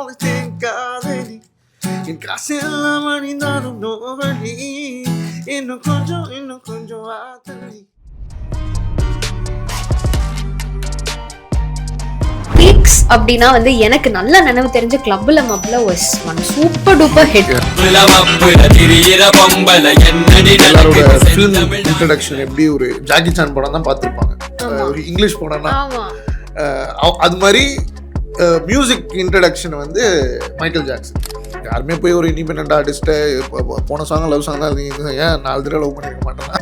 Cosmopolitan Kadhali. என் காசெல்லாம் அணிந்தாலும் நோவழி இன்னும் கொஞ்சம் ஆத்தலி. பீக்ஸ் அப்படின்னா வந்து எனக்கு நல்ல நினைவு தெரிஞ்ச கிளப்ல மப்ல was one super duper hit. எல்லாரோட ஃபிலிம் இன்ட்ரடக்ஷன் எப்படி ஒரு ஜாக்கி சான் படம் தான் பார்த்துருப்பாங்க, ஒரு இங்கிலீஷ் படம்னா. அது மாதிரி மியூசிக் இன்ட்ரடக்ஷன் வந்து மைக்கேல் ஜாக்சன். யாருமே போய் ஒரு இண்டிபெண்டன்ட் ஆர்டிஸ்ட்டை போன சாங் லவ் சாங் தான் ஏன் 4 தடவை லவ் பண்ணிருக்க மாட்டேன்னா.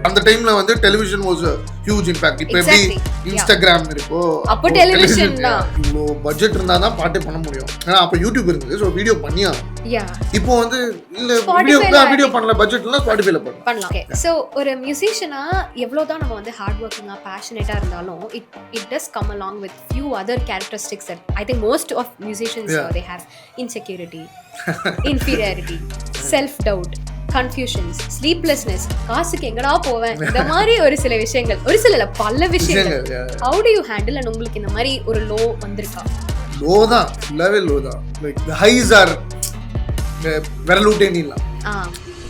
அந்த டைம்ல வந்து டெலிவிஷன் வாஸ் ஹியூஜ் இம்பாக்ட். இப்போ எப்படி இன்ஸ்டாகிராம் இருக்கோ அப்போ டெலிவிஷன் தான். இவ்வளோ பட்ஜெட் இருந்தால் தான் பாட்டே பண்ண முடியும். ஏன்னா அப்போ யூடியூப் இருந்தது, ஸோ வீடியோ பண்ணியா. இப்போ வந்து இல்ல வீடியோ பண்ணல, பட்ஜெட்லாம் ஸ்பாட்டிஃபைல பண்ணலாம். ஸோ ஒரு மியூசிஷியனா எவ்வளோதான் நம்ம வந்து ஹார்ட் ஒர்க்கிங்கா பேஷனேட்டா இருந்தாலும் it does come along with few other characteristics that I think most of musicians they have. Insecurity, inferiority, self doubt, confusions, sleeplessness, காசுக்கு எங்கடா போவேன், இந்த மாதிரி ஒரு சில விஷயங்கள், ஒரு சில பல விஷயங்கள். How to you handle? And உங்களுக்கு இந்த மாதிரி ஒரு லோ வந்திருக்கா? லோ தான், ஃபுல்லாவே லோ தான். லைக் தி ஹைஸ் ஆர் விரலூட்டே நீலாம்.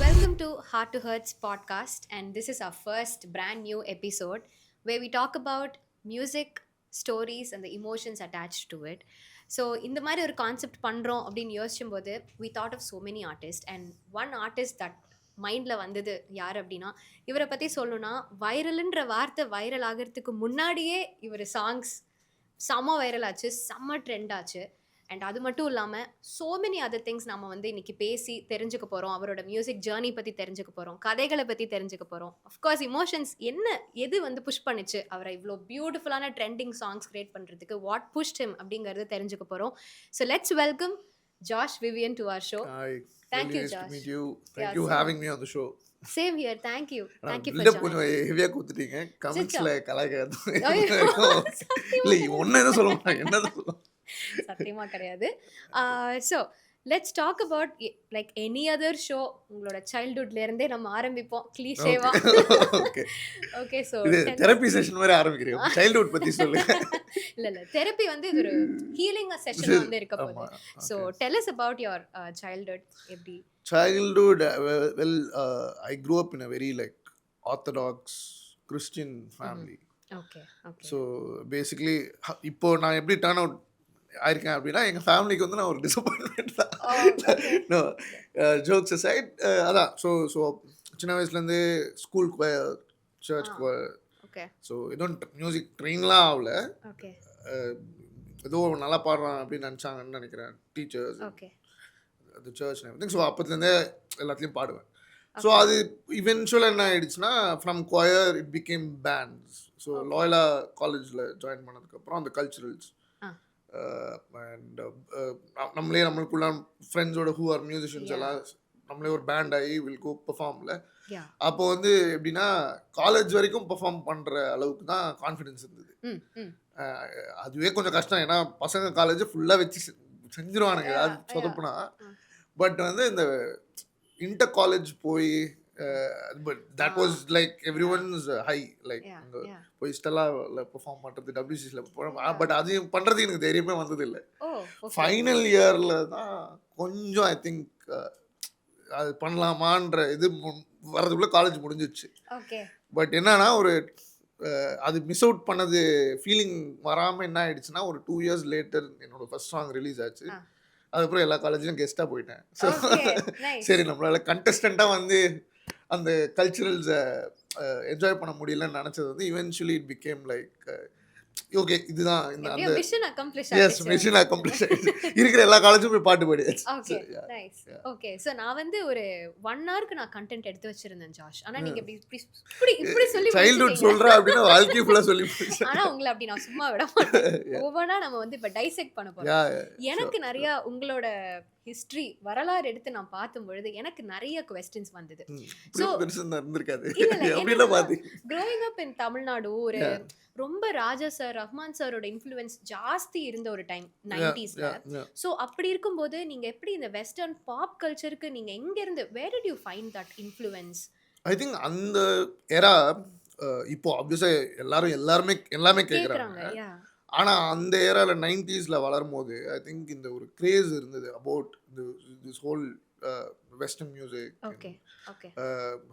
Welcome to Heart2Hertz Podcast, and this is our first brand new episode where we talk about music, stories and the emotions attached to it. So இந்த மாதிரி ஒரு concept பண்ணுறோம் அப்படின்னு யோசிச்சும்போது we thought of so many artists, and one artist that மைண்டில் வந்தது யார் அப்படின்னா, இவரை பற்றி சொல்லணும்னா வைரலுன்ற வார்த்தை வைரல் ஆகிறதுக்கு முன்னாடியே இவர் சாங்ஸ் செம்ம வைரல் ஆச்சு, செம்ம ட்ரெண்ட் ஆச்சு. அண்ட் அது மட்டும் இல்லாமல் ஸோ மெனி அதர் திங்ஸ் நம்ம வந்து இன்றைக்கி பேசி தெரிஞ்சுக்க போகிறோம். அவரோட மியூசிக் ஜேர்னி பற்றி தெரிஞ்சுக்க போகிறோம், கதைகளை பற்றி தெரிஞ்சுக்க போகிறோம். அஃப்கோர்ஸ் இமோஷன்ஸ் எது வந்து புஷ் பண்ணிச்சு அவரை இவ்வளோ பியூட்டிஃபுல்லான ட்ரெண்டிங் சாங்ஸ் கிரியேட் பண்ணுறதுக்கு, வாட் புஷ்ட் ஹிம் அப்படிங்கிறது தெரிஞ்சுக்க போகிறோம். So let's welcome Josh Vivian to our show. Hi. Thank you, nice Josh. to meet you. Thank you having me on the show. Same here. Thank you for joining. கொஞ்சம் ஹெவியா கொடுத்துட்டீங்க கமெண்ட்ஸ்ல கலாய்க்காது. இல்ல ஒண்ணே தான் சொல்லுவாங்க, என்னதான் சொல்லுவாங்க, சத்தியமா கிடையாது. So let's talk about like any other show. உங்களோட சைல்ட்ஹுட்ல இருந்தே நம்ம ஆரம்பிப்போம் கிளீஷேவா. ஓகே, ஸோ தெரப்பி செஷன் மாதிரி ஆரம்பிக்கிறோம். சைல்ட்ஹுட் பத்தி சொல்லுங்க. இல்ல தெரப்பி வந்து இது ஒரு ஹீலிங் செஷன் வந்து இருக்க போகுது. So tell us about your childhood. எப்படி childhood? Well, I grew up in a very like orthodox Christian family. Okay. So basically இப்போ நான் எப்படி டர்ன் அவுட் ஆயிருக்கேன் அப்படின்னா, எங்கள் ஃபேமிலிக்கு வந்து நான் ஒரு டிசப்பாயின்மெண்ட் தான். No jokes aside. அதான் ஸோ சின்ன வயசுலேருந்து school choir, church choir. So எதுவும் மியூசிக் ட்ரெயின்லாம் ஆகல. ஏதோ நல்லா பாடுறான் அப்படின்னு நினச்சாங்கன்னு நினைக்கிறேன் டீச்சர்ஸ், அது சர்ச் எவ்ரிதிங். ஸோ அப்போதுலேருந்தே எல்லாத்துலேயும் பாடுவேன். ஸோ அது இவென்ச்சுவலாக என்ன ஆகிடுச்சுன்னா, from choir it became bands. So Loyola காலேஜில் ஜாயின் பண்ணதுக்கப்புறம் அந்த கல்ச்சுரல்ஸ் அண்ட் நம்மளுக்குள்ள ஃப்ரெண்ட்ஸோட ஹூ ஆர் மியூசிஷியன்ஸ் எல்லாம் நம்மளே ஒரு பேண்ட் ஆகி வில் கோ பெர்ஃபார்மில். அப்போ வந்து எப்படின்னா காலேஜ் வரைக்கும் பெர்ஃபார்ம் பண்ணுற அளவுக்கு தான் கான்ஃபிடென்ஸ் இருந்தது. அதுவே கொஞ்சம் கஷ்டம், ஏன்னா பசங்க காலேஜ் ஃபுல்லாக வச்சு செஞ்சிருவானுங்க ஏதாவது சொதப்புனா. பட் வந்து இந்த இன்டர் காலேஜ் போய் but that was like every once high, like போய் ஸ்டெல்லாவில் பெர்ஃபார்ம் பண்ணுறது, டபிள்யூசிஸில் போகிறோம். பட் அதையும் பண்ணுறதுக்கு எனக்கு தைரியமே வந்தது இல்லை. ஃபைனல் இயரில் தான் கொஞ்சம் ஐ திங்க் அது பண்ணலாமான்ற இது வர்றதுக்குள்ளே காலேஜ் முடிஞ்சிடுச்சு. பட் என்னன்னா ஒரு அது மிஸ் அவுட் பண்ணது ஃபீலிங் வராமல் என்ன ஆயிடுச்சுன்னா, ஒரு 2 years லேட்டர் என்னோட ஃபர்ஸ்ட் சாங் ரிலீஸ் ஆச்சு. அதுக்கப்புறம் எல்லா காலேஜ்லையும் கெஸ்ட்டாக போயிட்டேன். ஸோ சரி, நம்மளால் கண்டஸ்டண்ட்டாக வந்து அந்த கல்ச்சுரல்ஸை என்ஜாய் பண்ண முடியலன்னு நினச்சது வந்து eventually it became like okay, இதுதான் இந்த அந்த மிஷன் அக்கம்ப்ளிஷ் இருக்கிற எல்லா காலேஜும் போய் பாட்டு பாடியாச்சு. ஓகே, ஸோ நான் வந்து ஒரு 1 hourக்கு நான் கண்டென்ட் எடுத்து வச்சிருந்தேன் ஜாஷ். ஆனால் நீங்கள் இப்படி சொல்லி சைல்ட்ஹுட் சொல்கிறேன் அப்படின்னா வாழ்க்கை ஃபுல்லாக சொல்லி. ஆனால் உங்களை அப்படி நான் சும்மா விட மாட்டேன். ஒவ்வொன்றா நம்ம வந்து இப்போ டைசெக்ட் பண்ண போகிறோம். எனக்கு நிறையா உங்களோட ஹிஸ்ட்ரி வரலாறு எடுத்து நான் பார்த்தும் பொழுது எனக்கு நிறைய குவெஸ்டின்ஸ் வந்தது. ஸோ க்ரோயிங் அப் இன் தமிழ்நாடு ஒரு ரொம்ப ராஜா சார், ரஹ்மான் சாரோட இன்ஃப்ளூயன்ஸ் ஜாஸ்தி இருந்த ஒரு டைம் 90sல. ஸோ அப்படி இருக்கும்போது நீங்க எப்படி இந்த வெஸ்டர்ன் பாப் கல்ச்சருக்கு நீங்க எங்க இருந்து, where did you find that influence? I think அந்த எரா இப்போ ஆப்வியஸா எல்லாருமே கேக்குறாங்க. ஆனால் அந்த ஏராவில் 90s வளரும் போது ஐ திங்க் இந்த ஒரு கிரேஸ் இருந்தது about this whole western music,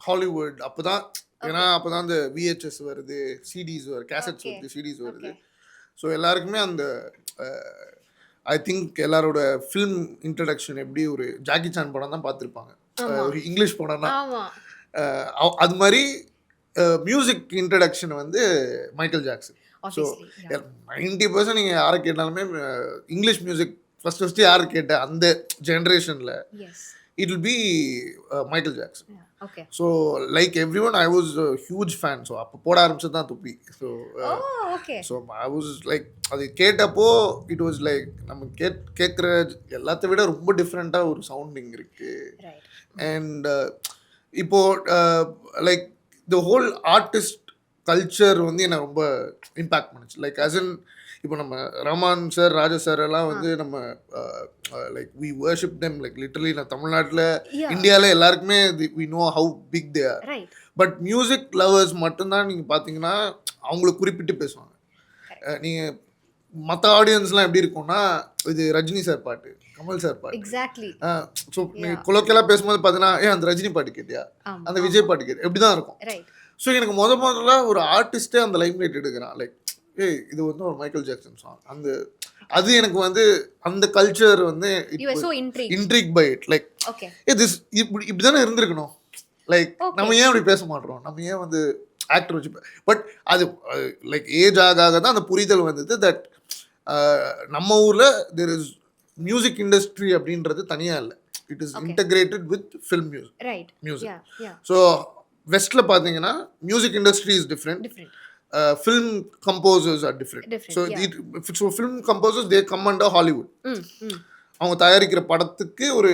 Hollywood. அப்போதான் ஏன்னா அப்போதான் இந்த விஹெச்எஸ் வருது, சிடிஸ் வருது, கேசட்ஸ் வருது, சிடிஸ் வருது. ஸோ எல்லாருக்குமே அந்த ஐ திங்க் எல்லாரோட ஃபிலிம் இன்ட்ரடக்ஷன் எப்படி ஒரு ஜாக்கி சான் படம் தான் பார்த்துருப்பாங்க, ஒரு இங்கிலீஷ் படம்னா. அது மாதிரி மியூசிக் இன்ட்ரடக்ஷன் வந்து மைக்கேல் ஜாக்சன். ஸோ 90% நீங்கள் யாரை கேட்டாலுமே இங்கிலீஷ் மியூசிக் ஃபஸ்ட்டு யார் கேட்ட அந்த ஜென்ரேஷனில் it will be Michael Jackson. So like everyone I was a huge fan. So அப்போ போட ஆரம்பிச்சது தான் துப்பி. So I was like அது கேட்டப்போ it was like நம்ம கேட்குற எல்லாத்த விட ரொம்ப டிஃப்ரெண்ட்டாக ஒரு சவுண்டிங் இருக்கு. அண்ட் இப்போ like the whole artist culture வந்து என்னை ரொம்ப இம்பேக்ட் பண்ணுச்சு. லைக் as in இப்போ நம்ம ரஹ்மான் சார், ராஜா சார் எல்லாம் வந்து நம்ம like we worship them like literally. நான் தமிழ்நாட்டில் இந்தியாவில் எல்லாருக்குமே we know how big they are. But music lovers மட்டும்தான் நீங்கள் பார்த்தீங்கன்னா அவங்களுக்கு குறிப்பிட்டு பேசுவாங்க. நீங்கள் மற்ற ஆடியன்ஸ்லாம் எப்படி இருக்கும்னா இது ரஜினி சார் பாட்டு, கமல் சார் பாட்டு. எக்ஸாக்ட்லி. ஸோ நீங்கள் கொலோக்கியலாக பேசும்போது பார்த்தீங்கன்னா அந்த ரஜினி பாட்டு கேட்டியா, அந்த விஜய் பாட்டு கேட்டியா, எப்படி தான் இருக்கும். ஸோ எனக்கு முதல்ல ஒரு ஆர்டிஸ்டே அந்த லைம் லைட் எடுக்கிறான். லைக் இது வந்து ஒரு மைக்கேல் ஜாக்சன் சாங். அந்த அது எனக்கு வந்து அந்த கல்ச்சர் வந்து intrigued by it. Like this இப்படி தானே இருந்திருக்கணும். லைக் நம்ம ஏன் அப்படி பேச மாட்டோம், நம்ம ஏன் வந்து ஆக்டர் வச்சு. பட் அது லைக் ஏஜ் ஆக தான் அந்த புரிதல் வந்தது தட் நம்ம ஊரில் தேர் இஸ் மியூசிக் இண்டஸ்ட்ரி அப்படின்றது தனியாக இல்லை, it is integrated with film music. So வெஸ்ட்டில் பார்த்தீங்கன்னா music industry is different. Film composers are different. So film composers they come under Hollywood. அவங்க தயாரிக்கிற படத்துக்கு ஒரு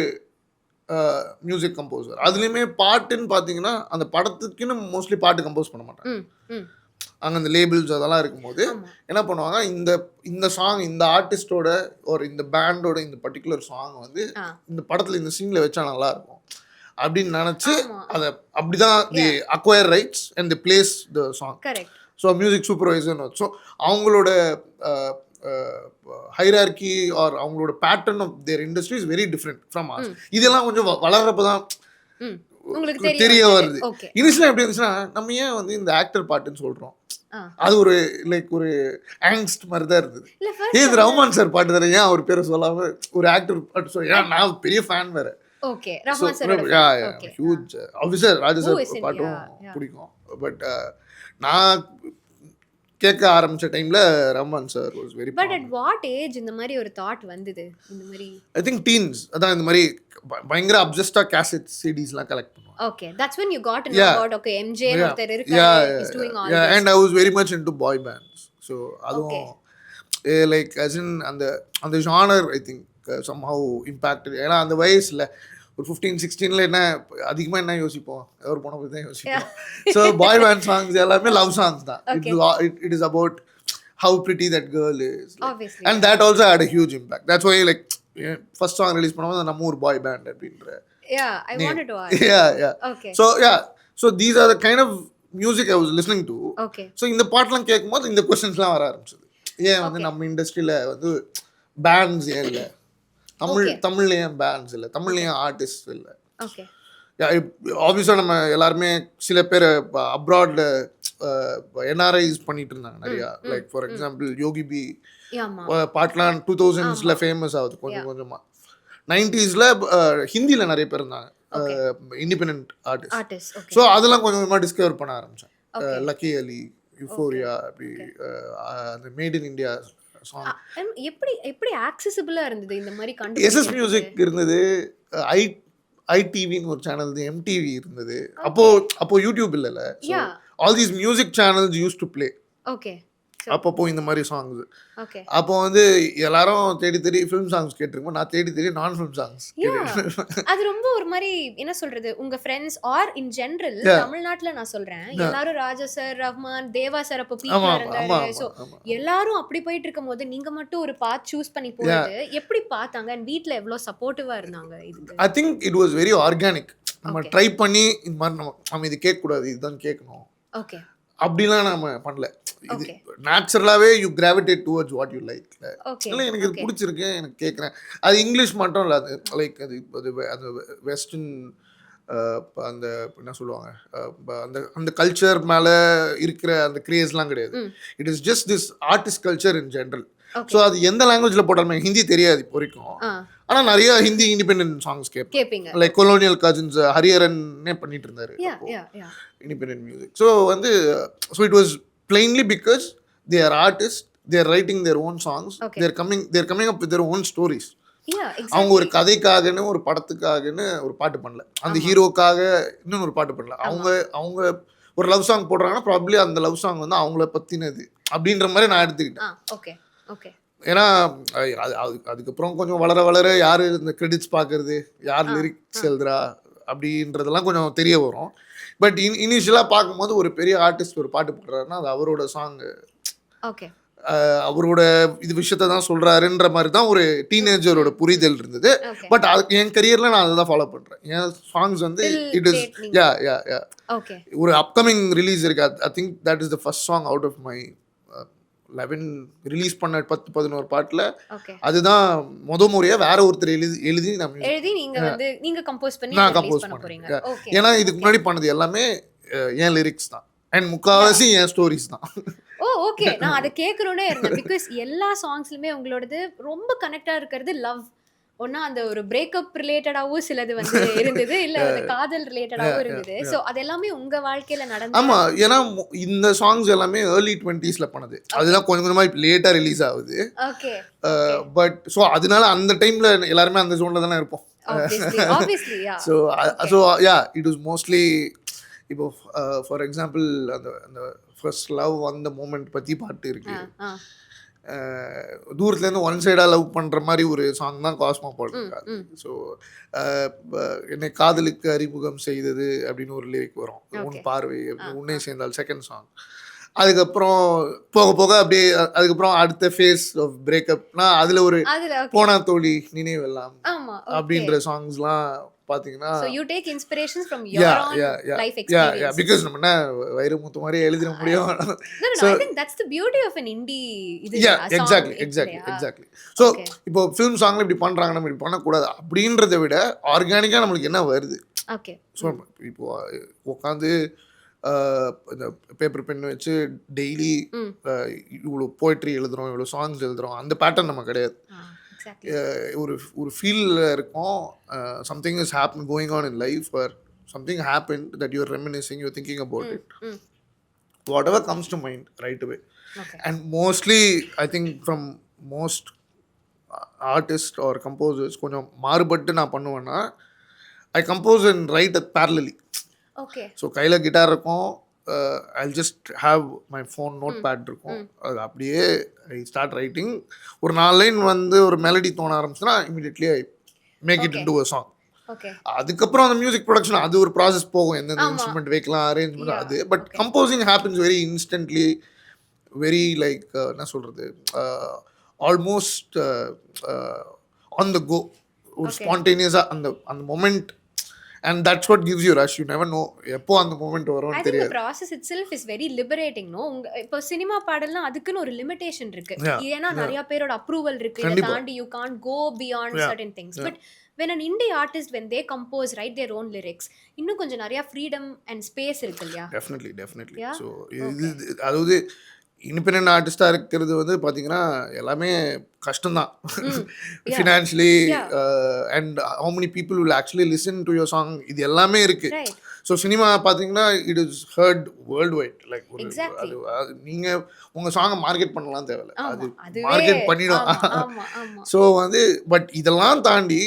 மியூசிக் கம்போசர். அதுலேயுமே பாட்டுன்னு பார்த்தீங்கன்னா அந்த படத்துக்குன்னு மோஸ்ட்லி பாட்டு கம்போஸ் பண்ண மாட்டாங்க. அங்கே அந்த லேபிள்ஸ் அதெல்லாம் இருக்கும்போது என்ன பண்ணுவாங்க, இந்த சாங் இந்த ஆர்டிஸ்டோட ஒரு இந்த பேண்டோட இந்த பர்டிகுலர் சாங் வந்து இந்த படத்தில் இந்த சீனில் வச்சா நல்லாயிருக்கும் அப்படின்னு நினச்சி அதை அப்படி தான் the acquire rights and the place the song. So music சூப்பர்வைசர்னு. ஸோ அவங்களோட ஹைரார்கி ஆர் அவங்களோட pattern of their industry is very different from us. இதெல்லாம் கொஞ்சம் வளர்றப்ப தான் தெரிய வருது. இனிஷியலாக எப்படி இருந்துச்சுன்னா நம்ம ஏன் வந்து இந்த ஆக்டர் பாட்டுன்னு சொல்கிறோம், அது ஒரு லைக் ஒரு ஆங்ஸ்ட் மாதிரி தான் இருந்தது. இது ரஹ்மான் சார் பாட்டு தானே, ஏன் அவர் பேரை சொல்லாம ஒரு ஆக்டர் பாட்டு சொல்ல. ஏன்னா நான் பெரிய ஃபேன் வேறு. ஹியூஜ் ஆஃபீஸர் ராஜா சார் பாட்டும் பிடிக்கும். பட் நான் கேட்க ஆரம்பிச்ச டைம்ல Rahman sir was very. But at what age இந்த மாதிரி ஒரு தாட் வந்தது? இந்த மாதிரி ஐ திங்க் டீன்ஸ். அதான் இந்த மாதிரி பயங்கர அப்சஸ்டா கேசட் சிடிஸ்லாம் கலெக்ட் பண்ணுவாங்க. Okay, that's when you got to know about okay MJ ஒருத்தர் இருக்காரு, he's doing all this. And I was very much into boy bands. So அதுவும் like as in அந்த genre I think somehow impacted. ஏன்னா அந்த வயசுல ஒரு 15-16 என்ன அதிகமாக என்ன யோசிப்போம், ஒரு பொண்ணை பற்றி தான் யோசிப்போம். ஸோ பாய் பேண்ட் சாங்ஸ் எல்லாமே லவ் சாங்ஸ் தான். It is about how pretty that girl is, and that also had a huge impact. That's why like first song release பண்ணும்போது நம்ம ஒரு பாய் பேண்ட் அப்படின்ற. So these are the kind of music I was listening to. ஸோ இந்த பாட்டெலாம் கேட்கும்போது இந்த கொஸ்டின்ஸ்லாம் வர ஆரம்பிச்சது. ஏன் வந்து நம்ம இண்டஸ்ட்ரியில் வந்து பேண்ட்ஸ் ஏன் இல்லை, தமிழ்லேயும் பேண்ட்ஸ் இல்லை, தமிழ்லேயும் ஆர்டிஸ்ட் இல்லை. ஆப்வியஸாக நம்ம எல்லாருமே சில பேர் அப்ராட்ல என்ஆர்ஐஸ் பண்ணிட்டு இருந்தாங்க நிறையா. Like for example Yogi B பாட்லாம் 2000s ஃபேமஸ் ஆகுது கொஞ்சம் கொஞ்சமாக. 90s ஹிந்தியில் நிறைய பேர் இருந்தாங்க இண்டிபெண்ட் ஆர்டிஸ்ட். ஸோ அதெல்லாம் கொஞ்சம் கொஞ்சமாக டிஸ்கவர் பண்ண ஆரம்பித்தேன். லக்கி அலி, யூஃபோரியா, அப்படி அந்த மேட் இன் இந்தியா சாங் எப்படி ஆக்சஸபிளா இருந்தது இந்த மாதிரி கண்டு. எஸ்எஸ் மியூசிக் இருந்தது, ஐடிவின்னு ஒரு சேனல், எம்டிவி இருந்தது. அப்போ யூடியூப் இல்லைல்ல. All these music channels use to play. Okay. அப்பப்போ இந்த மாதிரி சாங்ஸ். அப்போ வந்து எல்லாரும் தேடி தேடி ஃபிலிம் சாங்ஸ் கேட்டிருக்கோம், நான் தேடி தேடி நான் ஃபிலிம் சாங்ஸ். அது ரொம்ப ஒரு மாதிரி என்ன சொல்றது, உங்க ஃப்ரெண்ட்ஸ் ஆர் இன் ஜெனரல் தமிழ்நாட்டுல நான் சொல்றேன், எல்லாரும் ராஜா சார், ரஹ்மான், தேவா சார் அப்போ பீக்ல இருந்தாரு. சோ எல்லாரும் அப்படி போயிட்டு இருக்கும்போது நீங்க மட்டும் ஒரு பாத் சூஸ் பண்ணி போயிட்டு எப்படி பார்த்தாங்க, அண்ட் வீட்ல எவ்வளவு சப்போர்ட்டிவா இருந்தாங்க இதுக்கு? I think it was very organic. நம்ம ட்ரை பண்ணி இந்த மாதிரி நம்ம இது கேட்க கூடாது, இதுதான் கேட்கணும், ஓகே அப்படிலாம் நம்ம பண்ணல. இது ஓகே நேச்சுரலாகவே you gravitate towards what you like. Okay இல்லை எனக்கு இது ஓகே பிடிச்சிருக்கு, எனக்கு கேட்குறேன். அது இங்கிலீஷ் மட்டும் இல்லை, அது லைக் அது அந்த வெஸ்டர்ன் அந்த என்ன சொல்லுவாங்க, அந்த அந்த கல்ச்சர் மேலே இருக்கிற அந்த கிரேஸ்லாம் கிடையாது. It is just this artist culture in general. So அது எந்த லாங்குவேஜில் போட்டாலுமே, ஹிந்தி தெரியாது இப்போ வரைக்கும், ஆனால் நிறைய ஹிந்தி இண்டிபெண்டன்ட் சாங்ஸ் கேட்பீங்க. லைக் கொலோனியல் கசின்ஸ் ஹரிஹரனே பண்ணிட்டு இருந்தாரு இண்டிபெண்டன்ட் மியூசிக். ஸோ வந்து so it was plainly because they are artist, they are writing their own songs, they're coming up with their own stories. அவங்க ஒரு கதைக்காகன்னு ஒரு படத்துக்காகன்னு ஒரு பாட்டு பண்ணல, அந்த ஹீரோக்காக இன்னொன்று ஒரு பாட்டு பண்ணல. அவங்க ஒரு லவ் சாங் போடுறாங்கன்னா ப்ராபப்ளி அந்த லவ் சாங் வந்து அவங்கள பற்றினது அப்படின்ற மாதிரி நான் எடுத்துக்கிட்டேன். ஏன்னா அதுக்கப்புறம் கொஞ்சம் வளர வளர யார் இந்த கிரெடிட்ஸ் பார்க்கறது, யார் லிரிக்ஸ் எழுதுறா அப்படின்றதெல்லாம் கொஞ்சம் தெரிய வரும். பட் இனிஷியலாக பார்க்கும்போது ஒரு பெரிய ஆர்டிஸ்ட் ஒரு பாட்டு போடுறாருன்னா அது அவரோட சாங்கு, அவரோட இது விஷயத்த தான் சொல்கிறாருன்ற மாதிரி தான் ஒரு டீனேஜரோட புரிதல் இருந்தது. பட் அது என் கரியரில் நான் அதை தான் ஃபாலோ பண்ணுறேன். என் சாங்ஸ் வந்து இட் இஸ் ஒரு அப்கமிங் ரிலீஸ் இருக்கு. I think that is the first song out of my 11 release பண்ண 10-11 பாட்டில் அதுதான் முறையாக வேற ஒருத்தர் எழுதி நான் கம்போஸ் பண்ணேன். ஏன்னா இதுக்கு முன்னாடி பண்ணது எல்லாமே என் லிரிக்ஸ் தான் அண்ட் முக்கால்வாசி என் ஸ்டோரிஸ் தான். ஓகே, நான் அதை கேட்கணுன்னே இருந்தேன். பிகாஸ் எல்லா சாங்ஸ்லுமே உங்களோடது ரொம்ப கனெக்டா இருக்கிறது லவ். ஒன்னா அந்த ஒரு பிரேக்கப் ரிலேட்டடாவும் சிலது வந்து இருந்தது, இல்ல அந்த காதல் ரிலேட்டடாவும் இருந்தது. சோ அது எல்லாமே உங்க வாழ்க்கையில நடந்தது. ஆமா, ஏன்னா இந்த சாங்ஸ் எல்லாமே early 20s பண்ணது, அதுதான் கொஞ்சம் கொஞ்சமா இப்போ லேட்டா ரிலீஸ் ஆகுது. ஓகே பட் ஸோ அதனால அந்த டைம்ல எல்லாருமே அந்த ஜோன்ல தானே இருப்போம். obviously so yeah it was mostly. இப்போ ஃபார் எக்ஸாம்பிள் அந்த ஃபர்ஸ்ட் லவ் அந்த மூமெண்ட் பற்றி பாட்டு இருக்கு. தூரத்துலேருந்து ஒன் சைடாக லவ் பண்ணுற மாதிரி ஒரு சாங் தான் காஸ்மோபாலிட்டன். ஸோ என்னை காதலுக்கு அறிமுகம் செய்தது அப்படின்னு ஒரு லிரிக் வரும், உன் பார்வை உன்னை சேர்ந்தால் செகண்ட் சாங். அதுக்கப்புறம் போக போக அப்படியே அதுக்கப்புறம் அடுத்த ஃபேஸ் ஆஃப் பிரேக்கப்னா அதில் ஒரு போனா தோழி நினைவெல்லாம் அப்படின்ற சாங்ஸ்லாம் பார்த்தீங்கன்னா பிகாஸ் நம்ம என்ன வைரமுத்து மாதிரி எழுதிட முடியும். எக்ஸாக்ட்லி. ஸோ இப்போ ஃபிலிம் சாங்ல இப்படி பண்றாங்க, நம்ம இப்படி பண்ணக்கூடாது அப்படின்றத விட ஆர்கானிக்காக நம்மளுக்கு என்ன வருது. ஸோ இப்போ உட்காந்து இந்த பேப்பர் பென் வச்சு டெய்லி இவ்வளோ போய்ட்ரி எழுதுறோம், இவ்வளோ சாங்ஸ் எழுதுறோம், அந்த பேட்டர்ன் நம்ம கிடையாது. ஒரு ஃபீல்ல இருக்கும், something is going on in life or something happened that you're reminiscing, you're thinking about it, whatever comes to mind right away. And mostly I think from most artists or composers கொஞ்சம் மாறுபட்டு நான் பண்ணுவேன்னா I compose and write parallelly. So கையில் guitar இருக்கும், I'll just have my phone notepad இருக்கும், அது அப்படியே I start writing. ஒரு 4 லைன் வந்து ஒரு மெலடி தோண ஆரம்பிச்சுன்னா immediately I make it into a song. அதுக்கப்புறம் அந்த மியூசிக் ப்ரொடக்ஷன் அது ஒரு ப்ராசஸ் போகும், எந்தெந்த இன்ஸ்ட்ருமெண்ட் வைக்கலாம், அரேஞ்ச்மெண்ட் அது. But composing happens very instantly, very like என்ன சொல்கிறது, ஆல்மோஸ்ட் ஆன் த கோ, ஒரு ஸ்பான்டேனியஸாக அந்த அந்த moment. And that's what gives you rush. You never know எப்போ அந்த மூமெண்ட் வரும் தெரியாது. I think the process itself is very liberating, no? இப்போ சினிமா பாடல்னா அதுக்குன்னு ஒரு லிமிட்டேஷன் இருக்கு. ஏன்னா நிறைய பேரோட அப்ரூவல் இருக்கு, இத தாண்டி you can't go beyond certain things. But when an indie artist, when they compose, write their own lyrics, இன்னும் கொஞ்சம் நிறைய freedom and space இருக்கு இல்லையா? Definitely. So அதாவது இண்டிபெண்டன்ட் ஆர்டிஸ்டாக இருக்கிறது வந்து பார்த்தீங்கன்னா எல்லாமே கஷ்டம்தான், financially and how many people will actually listen to your song, இது எல்லாமே இருக்குது. ஸோ சினிமா பார்த்தீங்கன்னா it is heard worldwide. Like ஒரு அது நீங்கள் உங்கள் சாங்கை மார்க்கெட் பண்ணலாம் தேவையில்லை, அது மார்க்கெட் பண்ணிடும். ஸோ வந்து பட் இதெல்லாம் தாண்டி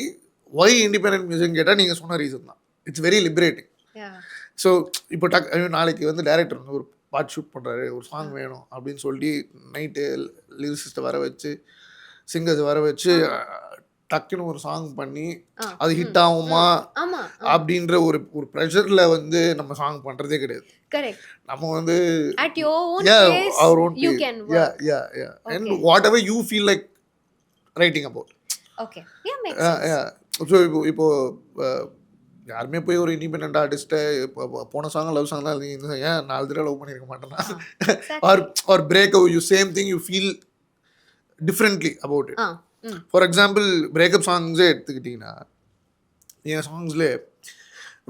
ஒய் இண்டிபெண்டன்ட் மியூசிக் கேட்டால் நீங்கள் சொன்ன ரீசன் தான், இட்ஸ் வெரி லிபரேட்டிங். ஸோ இப்போ நாளைக்கு வந்து டைரக்டர் வந்து ஒரு பாட்டு ஷூட் பண்ணுறாரு, ஒரு சாங் வேணும் அப்படின்னு சொல்லி நைட்டு லிரிசிஸ்ட்டை வர வச்சு, சிங்கர்ஸ் வர வச்சு டக்குன்னு ஒரு சாங் பண்ணி அது ஹிட் ஆகுமா அப்படின்ற ஒரு ஒரு ப்ரெஷரில் வந்து நம்ம சாங் பண்ணுறதே கிடையாது. நம்ம வந்து our own and whatever you feel like writing about. So இப்போ யாருமே போய் ஒரு இண்டிபெண்டன்ட் ஆர்டிஸ்ட்டை போன சாங் லவ் சாங் தான் ஏன் 4 தடவை லவ் பண்ணியிருக்க மாட்டேன்னா or break you same thing you feel differently about it. For example breakup சாங்ஸே எடுத்துக்கிட்டிங்கன்னா என் சாங்ஸ்லே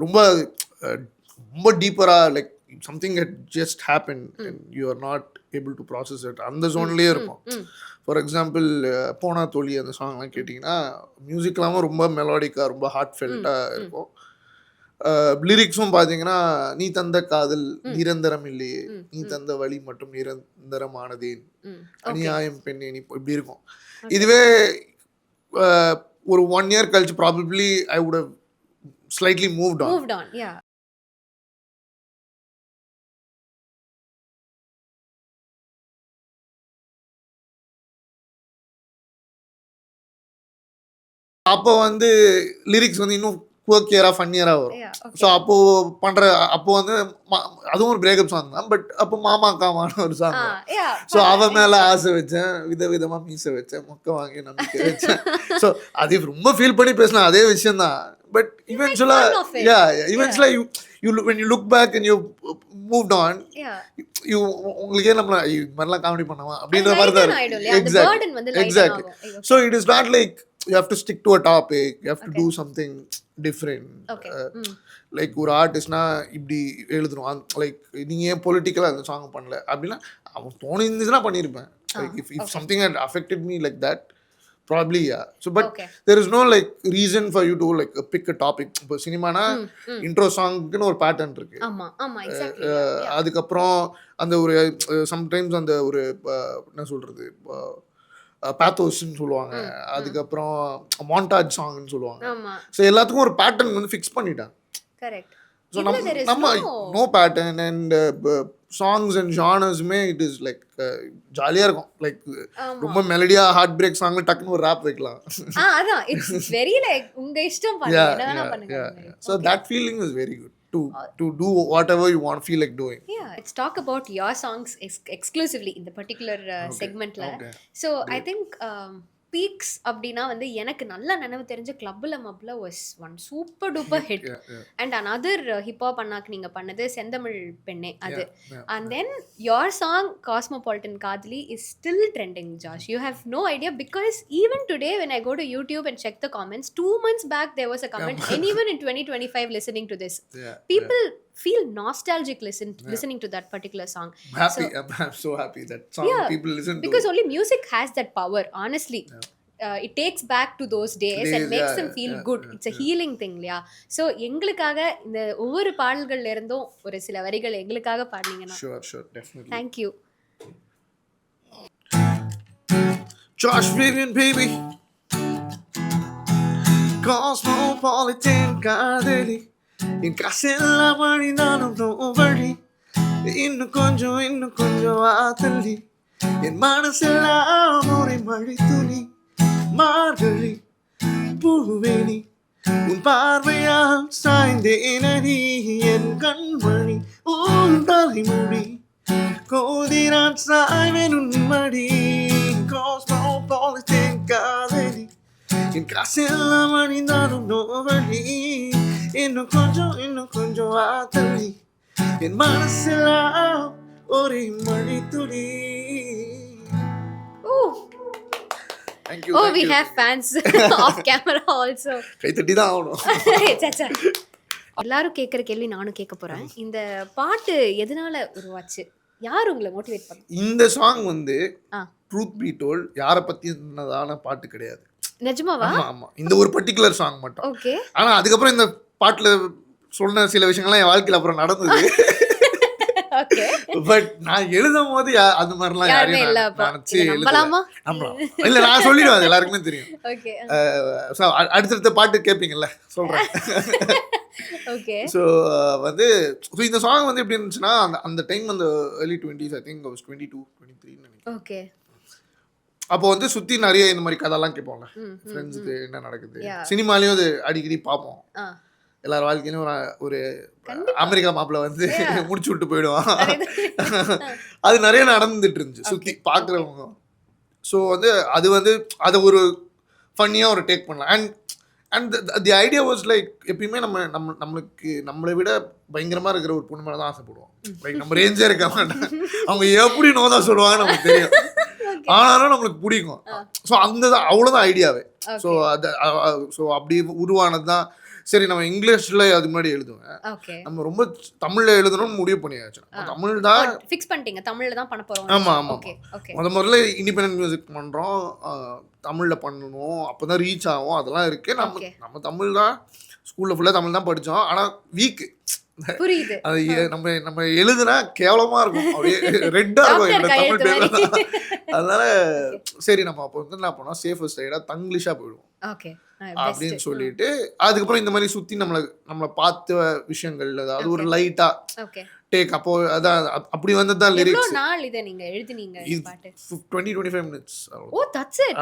ரொம்ப ரொம்ப டீப்பராக like something had just happen and you are not able to process it அந்த ஜோன்லேயே இருக்கும். ஃபார் எக்ஸாம்பிள் போனா தோழி அந்த சாங்லாம் கேட்டிங்கன்னா மியூசிக்லாமும் ரொம்ப மெலோடிக்காக ரொம்ப ஹார்ட் ஃபெல்ட்டாக இருக்கும். லிரிக்ஸும் பார்த்தீங்கன்னா நீ தந்த காதல் நிரந்தரம் இல்லையே, நீ தந்த வழி மட்டும் நிரந்தரமானதேன், அநியாயம் பெண்ணே நீ இப்படி இருக்கும். இதுவே ஒரு 1 year கழிச்சு probably I would have slightly moved on. அப்போ வந்து லிரிக்ஸ் வந்து இன்னும் குவக்கியராக ஃபன்னியராக வரும். ஸோ அப்போது பண்ணுற அப்போ வந்து அதுவும் ஒரு பிரேக்கப் சாங் தான், பட் அப்போ மாமா காமான ஒரு சாங். ஸோ அவன் மேலே ஆசை வச்சேன், விதவிதமாக மீசை வச்சேன், மொக்க வாங்கி நம்பிக்கை வச்சேன். ஸோ அது ரொம்ப ஃபீல் பண்ணி பேசலாம் அதே விஷயந்தான். பட் இவென்ச்சுவலாக when you look back and you moved on, உங்களுக்கே நம்ம இது மாதிரிலாம் காமெடி பண்ணவா அப்படின்ற மாதிரி தான். Exactly. So it is not like you have to stick to a topic, you have to do something different. Like ஒரு ஆர்டிஸ்ட்னா இப்படி எழுதுணும், லைக் நீங்கள் ஏன் பொலிட்டிக்கலாக அந்த சாங் பண்ணல அப்படின்னா அவன் தோணிருந்துச்சுன்னா பண்ணியிருப்பேன். Like if something had affected me like that, probably yeah. So but there is no like reason for you to like pick a topic. இப்போ சினிமானா இன்ட்ரோ சாங்க்குன்னு ஒரு பேட்டர்ன் இருக்கு. அதுக்கப்புறம் அந்த ஒரு சம்டைம்ஸ் அந்த ஒரு என்ன சொல்கிறது பேத்தோஸ்ன்னு சொல்லுவாங்க, அதுக்கப்புறம் மாண்டாஜ் சாங்னு சொல்லுவாங்க. ஸோ எல்லாத்துக்கும் ஒரு பேட்டர்ன் வந்து ஃபிக்ஸ் பண்ணிட்டாங்க. ஸோ நம்ம no pattern and songs and ஜானர்ஸுமே இட் இஸ் லைக் ஜாலியாக இருக்கும். லைக் ரொம்ப மெலடியாக ஹார்ட் பிரேக் சாங்ல டக்குன்னு ஒரு ரேப் வைக்கலாம். So that feeling is very good to do whatever you want, feel like doing. Let's talk about your songs exclusively in the particular segment la. So I think peaks அப்படின்னா வந்து எனக்கு நல்லா நினைவு தெரிஞ்ச கிளப்ல மப்ல was one super duper hit. And another hip hop அண்ணாக்கு நீங்க பண்ணது செந்தமிழ் பெண்ணே அது. And then your song Cosmopolitan Kadhali is still trending, Josh. You have no idea, because even today when I go to YouTube and check the comments, 2 months back there was a comment, and even in 2025 listening to this, people feel nostalgic listening to that particular song. I'm so happy that song people listen to, because only music has that power, honestly. It takes back to those days and makes them feel good. It's a healing thing, yeah. So எங்களுக்காக இந்த ஒவ்வொரு பாடல்கள்ல இருந்தும் ஒரு சில வரிகள் எங்களுக்காக பாடுனீங்கன்னா. Sure, definitely. Thank you. Josh Vivian, baby. Cosmopolitan Kadhali. In Kasilla Mari Nanam Novali. இன்னும் கொஞ்சம் ஆத்தல்லி என் மனசெல்லாம் ஒரு மழை துளி மார்கழி பூவேணி உன் பார்வையால் சாய்ந்தேனடி என் கண்மணி உன் தலைமுடி கோதிரான் சாய்வேன் உன் மடி. Cosmopolitan Kadhali. என் காசெல்லாம் அணிந்தாலும் நோவழி இன்னும் கொஞ்சம் ஆத்தல்லி என் மனசெல்லாம் ஒரே மழை துளி. Thank you. We have fans off camera also. கை தட்டி தான் ஆகணும். எல்லாரும் கேட்குற கேள்வி நானும் கேட்க போறேன். இந்த பாட்டு எதனால உருவாச்சு? யார் உங்களை மோட்டிவேட் பண்ணா? இந்த சாங் வந்து ட்ரூத் பி டோல்ட் யாரை பத்தி இருந்ததான பாட்டு கிடையாது. நிஜமாவா? ஆமா, இந்த ஒரு பர்டிகுலர் சாங் மட்டும். ஓகே. ஆனா அதுக்கப்புறம் இந்த பாட்டுல சொன்ன சில விஷயங்கள்லாம் என் வாழ்க்கையில் அப்புறம் நடந்தது. பட் நான் எழுதும் போது அது மாதிரிலாம் யாரையும் நினைச்சு எழுதலாமா? இல்ல, நான் சொல்லிடுவேன், அது எல்லாருக்குமே தெரியும். அடுத்தடுத்த பாட்டு கேட்பீங்கல்ல, சொல்றேன். ஸோ வந்து இந்த சாங் வந்து எப்படி இருந்துச்சுன்னா, அந்த டைம் அந்த early 20s, I think I was 22, 23 நினைக்கிறேன். ஓகே. அப்போ வந்து சுற்றி நிறைய இந்த மாதிரி கதைலாம் கேட்போம்ல, ஃப்ரெண்ட்ஸுக்கு என்ன நடக்குது, சினிமாலேயும் அது அடிக்கடி பார்ப்போம். எல்லார் வாழ்க்கையிலும் ஒரு அமெரிக்கா மாப்பிள்ள வந்து முடிச்சு விட்டு போயிடுவான், அது நிறைய நடந்துட்டு இருந்துச்சு சுற்றி பார்க்குறவங்க. ஸோ வந்து அது வந்து அதை ஒரு ஃபன்னியாக ஒரு டேக் பண்ணலாம். And and the idea was like எப்பயுமே நம்மளுக்கு நம்மளை விட பயங்கரமாக இருக்கிற ஒரு பொண்ணு மேலே தான் ஆசைப்படுவோம். லைக் நம்ம ரேஞ்சே இருக்க மாட்டாங்க, அவங்க எப்படி நோதான் சொல்லுவாங்க நமக்கு தெரியும், ஆனாலும் நம்மளுக்கு பிடிக்கும். ஸோ அந்த தான் அவ்வளோதான் ஐடியாவே. ஸோ அது ஸோ அப்படி உருவானது தான். சரி நம்ம இங்கிலீஷில் அதுக்கு முன்னாடி எழுதுவேன், நம்ம ரொம்ப தமிழில் எழுதணும்னு முடிவு பண்ணியாச்சு. தமிழ் தான் ஃபிக்ஸ் பண்ணிட்டீங்க, தமிழில் தான் பண்ண போகிறோம். ஆமாம் ஆமாம், முதல்ல இண்டிபெண்டன்ட் மியூசிக் பண்ணுறோம், தமிழில் பண்ணணும், அப்போ தான் ரீச் ஆகும், அதெல்லாம் இருக்குது. நம்ம தமிழ் தான் ஸ்கூலில் ஃபுல்லாக தமிழ் தான் படித்தோம், ஆனால் வீக்கு புரியுது. அது நம்ம எழுதுனா கேவலமாக இருக்கும், அப்படியே ரெட்டாக இருக்கும் என்னோட தமிழ் பேப்பர். அதனால சரி நம்ம அப்போ வந்து என்ன பண்ணோம், சேஃபஸ்ட் சைடாக தங்கிலீஷாக போயிடுவோம் அப்படின்னு சொல்லிட்டு அதுக்கப்புறம் இந்த மாதிரி சுற்றி நம்மளை பார்த்த விஷயங்கள் அதாவது ஒரு லைட்டாக டேக். அப்போ அதான் அப்படி வந்தது தான் லிரிக்ஸ். நாள் இதை நீங்க எழுதினீங்க பாட்டு 20-25 மினிட்ஸ். Oh that's it.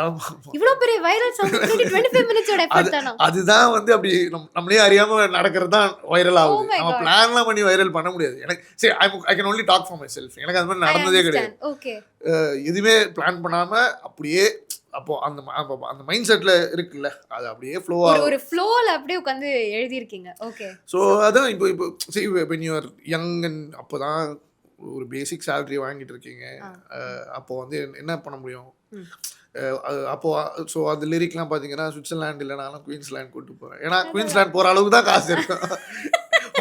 இவ்வளவு பெரிய வைரல் சாங் 20-25 மினிட்ஸோட எஃபர்ட் தானா? அதுதான் வந்து அப்படி நம்மளே அறியாம நடக்கிறது தான் வைரல் ஆகுது. நம்ம பிளான்லாம் பண்ணி வைரல் பண்ண முடியாது. எனக்கு சரி I can only talk for myself. எனக்கு அது மாதிரி நடந்ததே கிடையாது. ஓகே, எதுவுமே பிளான் பண்ணாம அப்படியே அப்போ அந்த மைண்ட் செட்ல இருக்குல்ல, அது அப்படியே ஃப்ளோவா ஒரு ஃப்ளோல அப்படியே உட்கார்ந்து எழுதி இருக்கீங்க. ஓகே, சோ அதான் இப்போ see when you are young and அப்போதான் ஒரு பேசிக் salary வாங்கிட்டு இருக்கீங்க, அப்போ வந்து என்ன பண்ண முடியும்? அப்போ ஸோ அந்த லிரிக்லாம் பார்த்தீங்கன்னா சுவிட்சர்லாண்ட் இல்லைனாலும் குயின்ஸ்லாண்ட் கூட்டு போகிறேன். ஏன்னா குயின்ஸ்லாண்ட் போகிற அளவுக்கு தான் காசு இருக்கும்.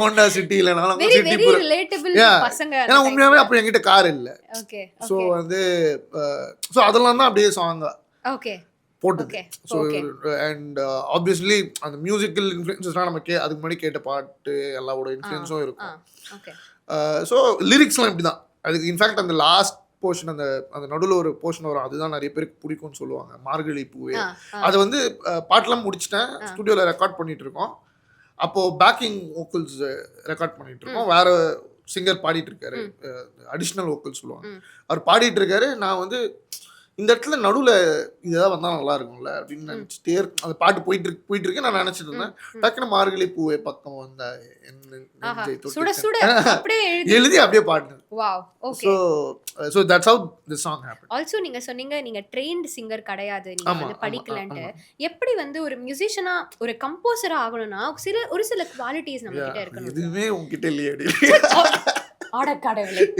ஹோண்டா சிட்டி இல்லைனாலும் சிட்டி போகிறேன். ஏன்னா உண்மையாகவே அப்போ என்கிட்ட கார் இல்லை. ஸோ வந்து ஸோ அதெல்லாம் தான் அப்படியே சாங்கா போட்டு. ஸோ அண்ட் ஆப்வியஸ்லி அந்த மியூசிக்கல் இன்ஃப்ளூயன்சஸ்லாம் நம்ம அதுக்கு முன்னாடி கேட்ட பாட்டு எல்லாவோட இன்ஃப்ளூயன்ஸும் இருக்கும். ஸோ லிரிக்ஸ்லாம் இப்படி தான். அதுக்கு இன்ஃபேக்ட் அந்த லாஸ்ட் போர்ஷன் அந்த நடுவில் ஒரு போர்ஷன் வரும், அதுதான் நிறைய பேருக்கு பிடிக்கும்னு சொல்லுவாங்க, மார்கழி பூவே. அதை வந்து பாட்டெல்லாம் முடிச்சிட்டேன், ஸ்டுடியோவில் ரெக்கார்ட் பண்ணிட்டு இருக்கோம். அப்போது பேக்கிங் வோக்கல்ஸ் ரெக்கார்ட் பண்ணிட்டு இருக்கோம். வேற சிங்கர் பாடிட்டு இருக்காரு, அடிஷ்னல் வோக்கல் சொல்லுவாங்க, அவர் பாடிட்டு இருக்காரு. நான் வந்து இந்த இடத்துல நடுவில் இதெல்லாம் வந்தால் நல்லா இருக்கும்ல அப்படின்னு நினச்சிட்டே அந்த பாட்டு போயிட்டு இருக்கு. நான் நினச்சிட்டு இருந்தேன், டக்குனு மார்கழி பூவே பக்கம் வந்தா எழுதி அப்படியே பாட்டு. So that's how the song happened. Also நீங்க சொன்னீங்க நீங்க ட்ரெயின்ட் சிங்கர் கிடையாது, நீங்க வந்து படிக்கலன்ட்டு. எப்படி வந்து ஒரு மியூசிஷியனா ஒரு கம்போசரா ஆகணும்னா ஒரு சில குவாலிட்டிஸ் நம்ம கிட்ட இருக்கணும். எதுவுமே உங்ககிட்ட இல்லையே.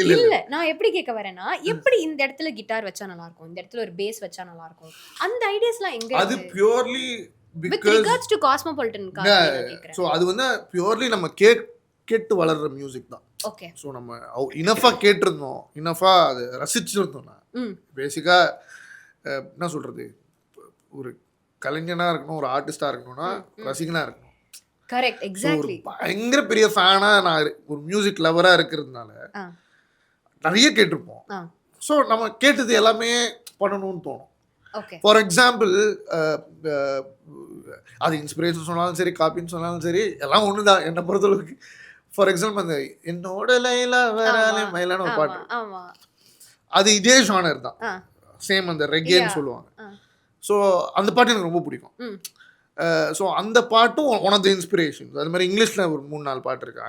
இல்ல நான் எப்படி கேட்க வரேன்னா, எப்படி இந்த இடத்துல கிட்டார் வச்சா நல்லா இருக்கும், இந்த இடத்துல ஒரு பேஸ் வச்சா நல்லா இருக்கும், அந்த ஐடியாஸ்லாம் எங்க? அது purely with regards to Cosmopolitan Kadhali. So அது வந்து பியூர்லி நம்ம கேட்டு வளர்ற மியூசிக் தான். ஓகே, ஸோ நம்ம இனஃபா கேட்டிருந்தோம், இனஃபா அது ரசிச்சிருந்தோம்னா பேசிக்கா என்ன சொல்றது, ஒரு கலைஞனா இருக்கணும், ஒரு ஆர்டிஸ்டா இருக்கணும்னா ரசிகனா இருக்கணும். Correct, exactly. பயங்கர பெரிய ஃபேனா நான் ஒரு மியூசிக் லவரா இருக்கிறதுனால நிறைய கேட்டிருப்போம். ஸோ நம்ம கேட்டது எல்லாமே பண்ணணும்னு தோணும். ஃபார் எக்ஸாம்பிள் அது இன்ஸ்பிரேஷன் சொன்னாலும் சரி, காப்பின்னு சொன்னாலும் சரி, எல்லாம் ஒன்று தான் என்னை பொறுத்தளவுக்கு. ஃபார் எக்ஸாம்பிள் அந்த என்னோட லைலா வேறாலே மயிலான ஒரு பாட்டு, அது இதே ஜானர் தான், சேம் அந்த ரெகேன்னு சொல்லுவாங்க. ஸோ அந்த பாட்டு எனக்கு ரொம்ப பிடிக்கும். ஸோ அந்த பாட்டும் ஒன் ஆஃப் த இன்ஸ்பிரேஷன்ஸ். அது மாதிரி இங்கிலீஷில் ஒரு 3-4 பாட்டு இருக்கு,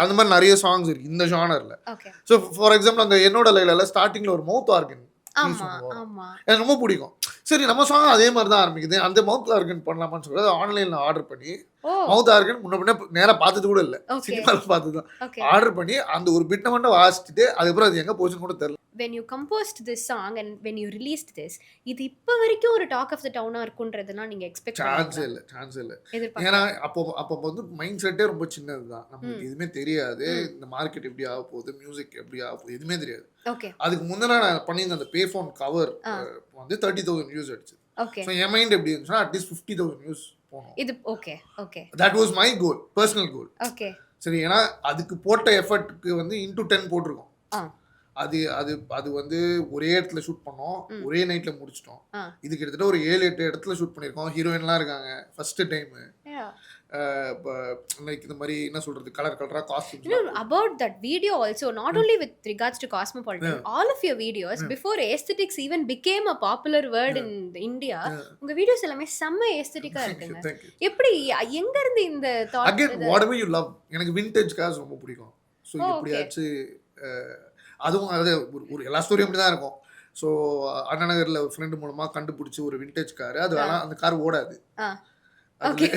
அந்த மாதிரி நிறைய சாங்ஸ் இருக்கு இந்த ஜானர்ல. ஸோ ஃபார் எக்ஸாம்பிள் அந்த என்னோட லைலால ஸ்டார்டிங்ல ஒரு மவுத் ஆர்கன் எனக்கு ரொம்ப பிடிக்கும். சரி நம்ம சாங் அதே மாதிரி தான் ஆரம்பிக்குது, அந்த மவுத் ஆர்கன் பண்ணலாமான்னு சொல்றது ஆன்லைன்ல ஆர்டர் பண்ணி, மவுத் ஆர்கன் முன்ன நேராக பார்த்தது கூட இல்லை, சினிமாவில் பார்த்து தான் ஆர்டர் பண்ணி அந்த ஒரு பிட்டை மட்டும் வாசிச்சுட்டு அதுக்கப்புறம் அது எங்கே போச்சுன்னு கூட தெரியல. when you composed this song and when you released this, இது இப்போ வரைக்கும் ஒரு டாக் ஆஃப் த டவுனா இருக்குன்றதுனா நீங்க எக்ஸ்பெக்ட் பண்ணீங்களா? சான்ஸ் இல்லை. ஏன்னா அப்போ வந்து மைண்ட் செட்டே ரொம்ப சின்னது தான், நமக்கு எதுவுமே தெரியாது, இந்த மார்க்கெட் எப்படி ஆக போகுது, மியூசிக் எப்படி ஆக போகுது, எதுவுமே தெரியாது. அதுக்கு முந்தின நான் பண்ணியிருந்த அந்த பே ஃபோன் கவர் வந்து 30,000 வியூஸ் அடிச்சு. ஸோ என் மைண்ட் எப்படி இருந்துச்சுன்னா அட்லீஸ்ட் 50,000 வியூஸ் போகணும். இது okay that was my goal, personal கோல். சரி, ஏன்னா அதுக்கு போட்ட எஃபர்ட்டுக்கு வந்து into 10 போட்டிருக்கோம். அது வந்து ஒரே இடத்துல ஷூட் பண்ணோம், ஒரே நைட்ல முடிச்சிட்டோம். இது கிட்டத்தட்ட ஒரு 7-8 இடத்துல ஷூட் பண்ணியிருக்கோம். ஹீரோயின்லாம் இருக்காங்க, ஃபர்ஸ்ட் டைம். லைக் இந்த மாதிரி என்ன சொல்றது, கலரா costumes. About that video also, not only with regards to Cosmopolitan, all of your videos before aesthetics even became a popular word in India, உங்க வீடியோஸ் எல்லாமே செம்ம ஏஸ்தெட்டிக்கா இருக்குங்க. எப்படி எங்க இருந்து இந்த thought? Again, whatever you love. எனக்கு விண்டேஜ் கார்ஸ் ரொம்ப பிடிக்கும். ஸோ எப்படியாச்சு அதுவும் அது ஒரு எல்லா ஸ்டோரியும் அப்படி தான் இருக்கும். ஸோ அண்ணா நகரில் ஒரு ஃப்ரெண்டு மூலமாக கண்டுபிடிச்சி ஒரு விண்டேஜ் காரு. அது வேணாம், அந்த கார் ஓடாது. ஓகே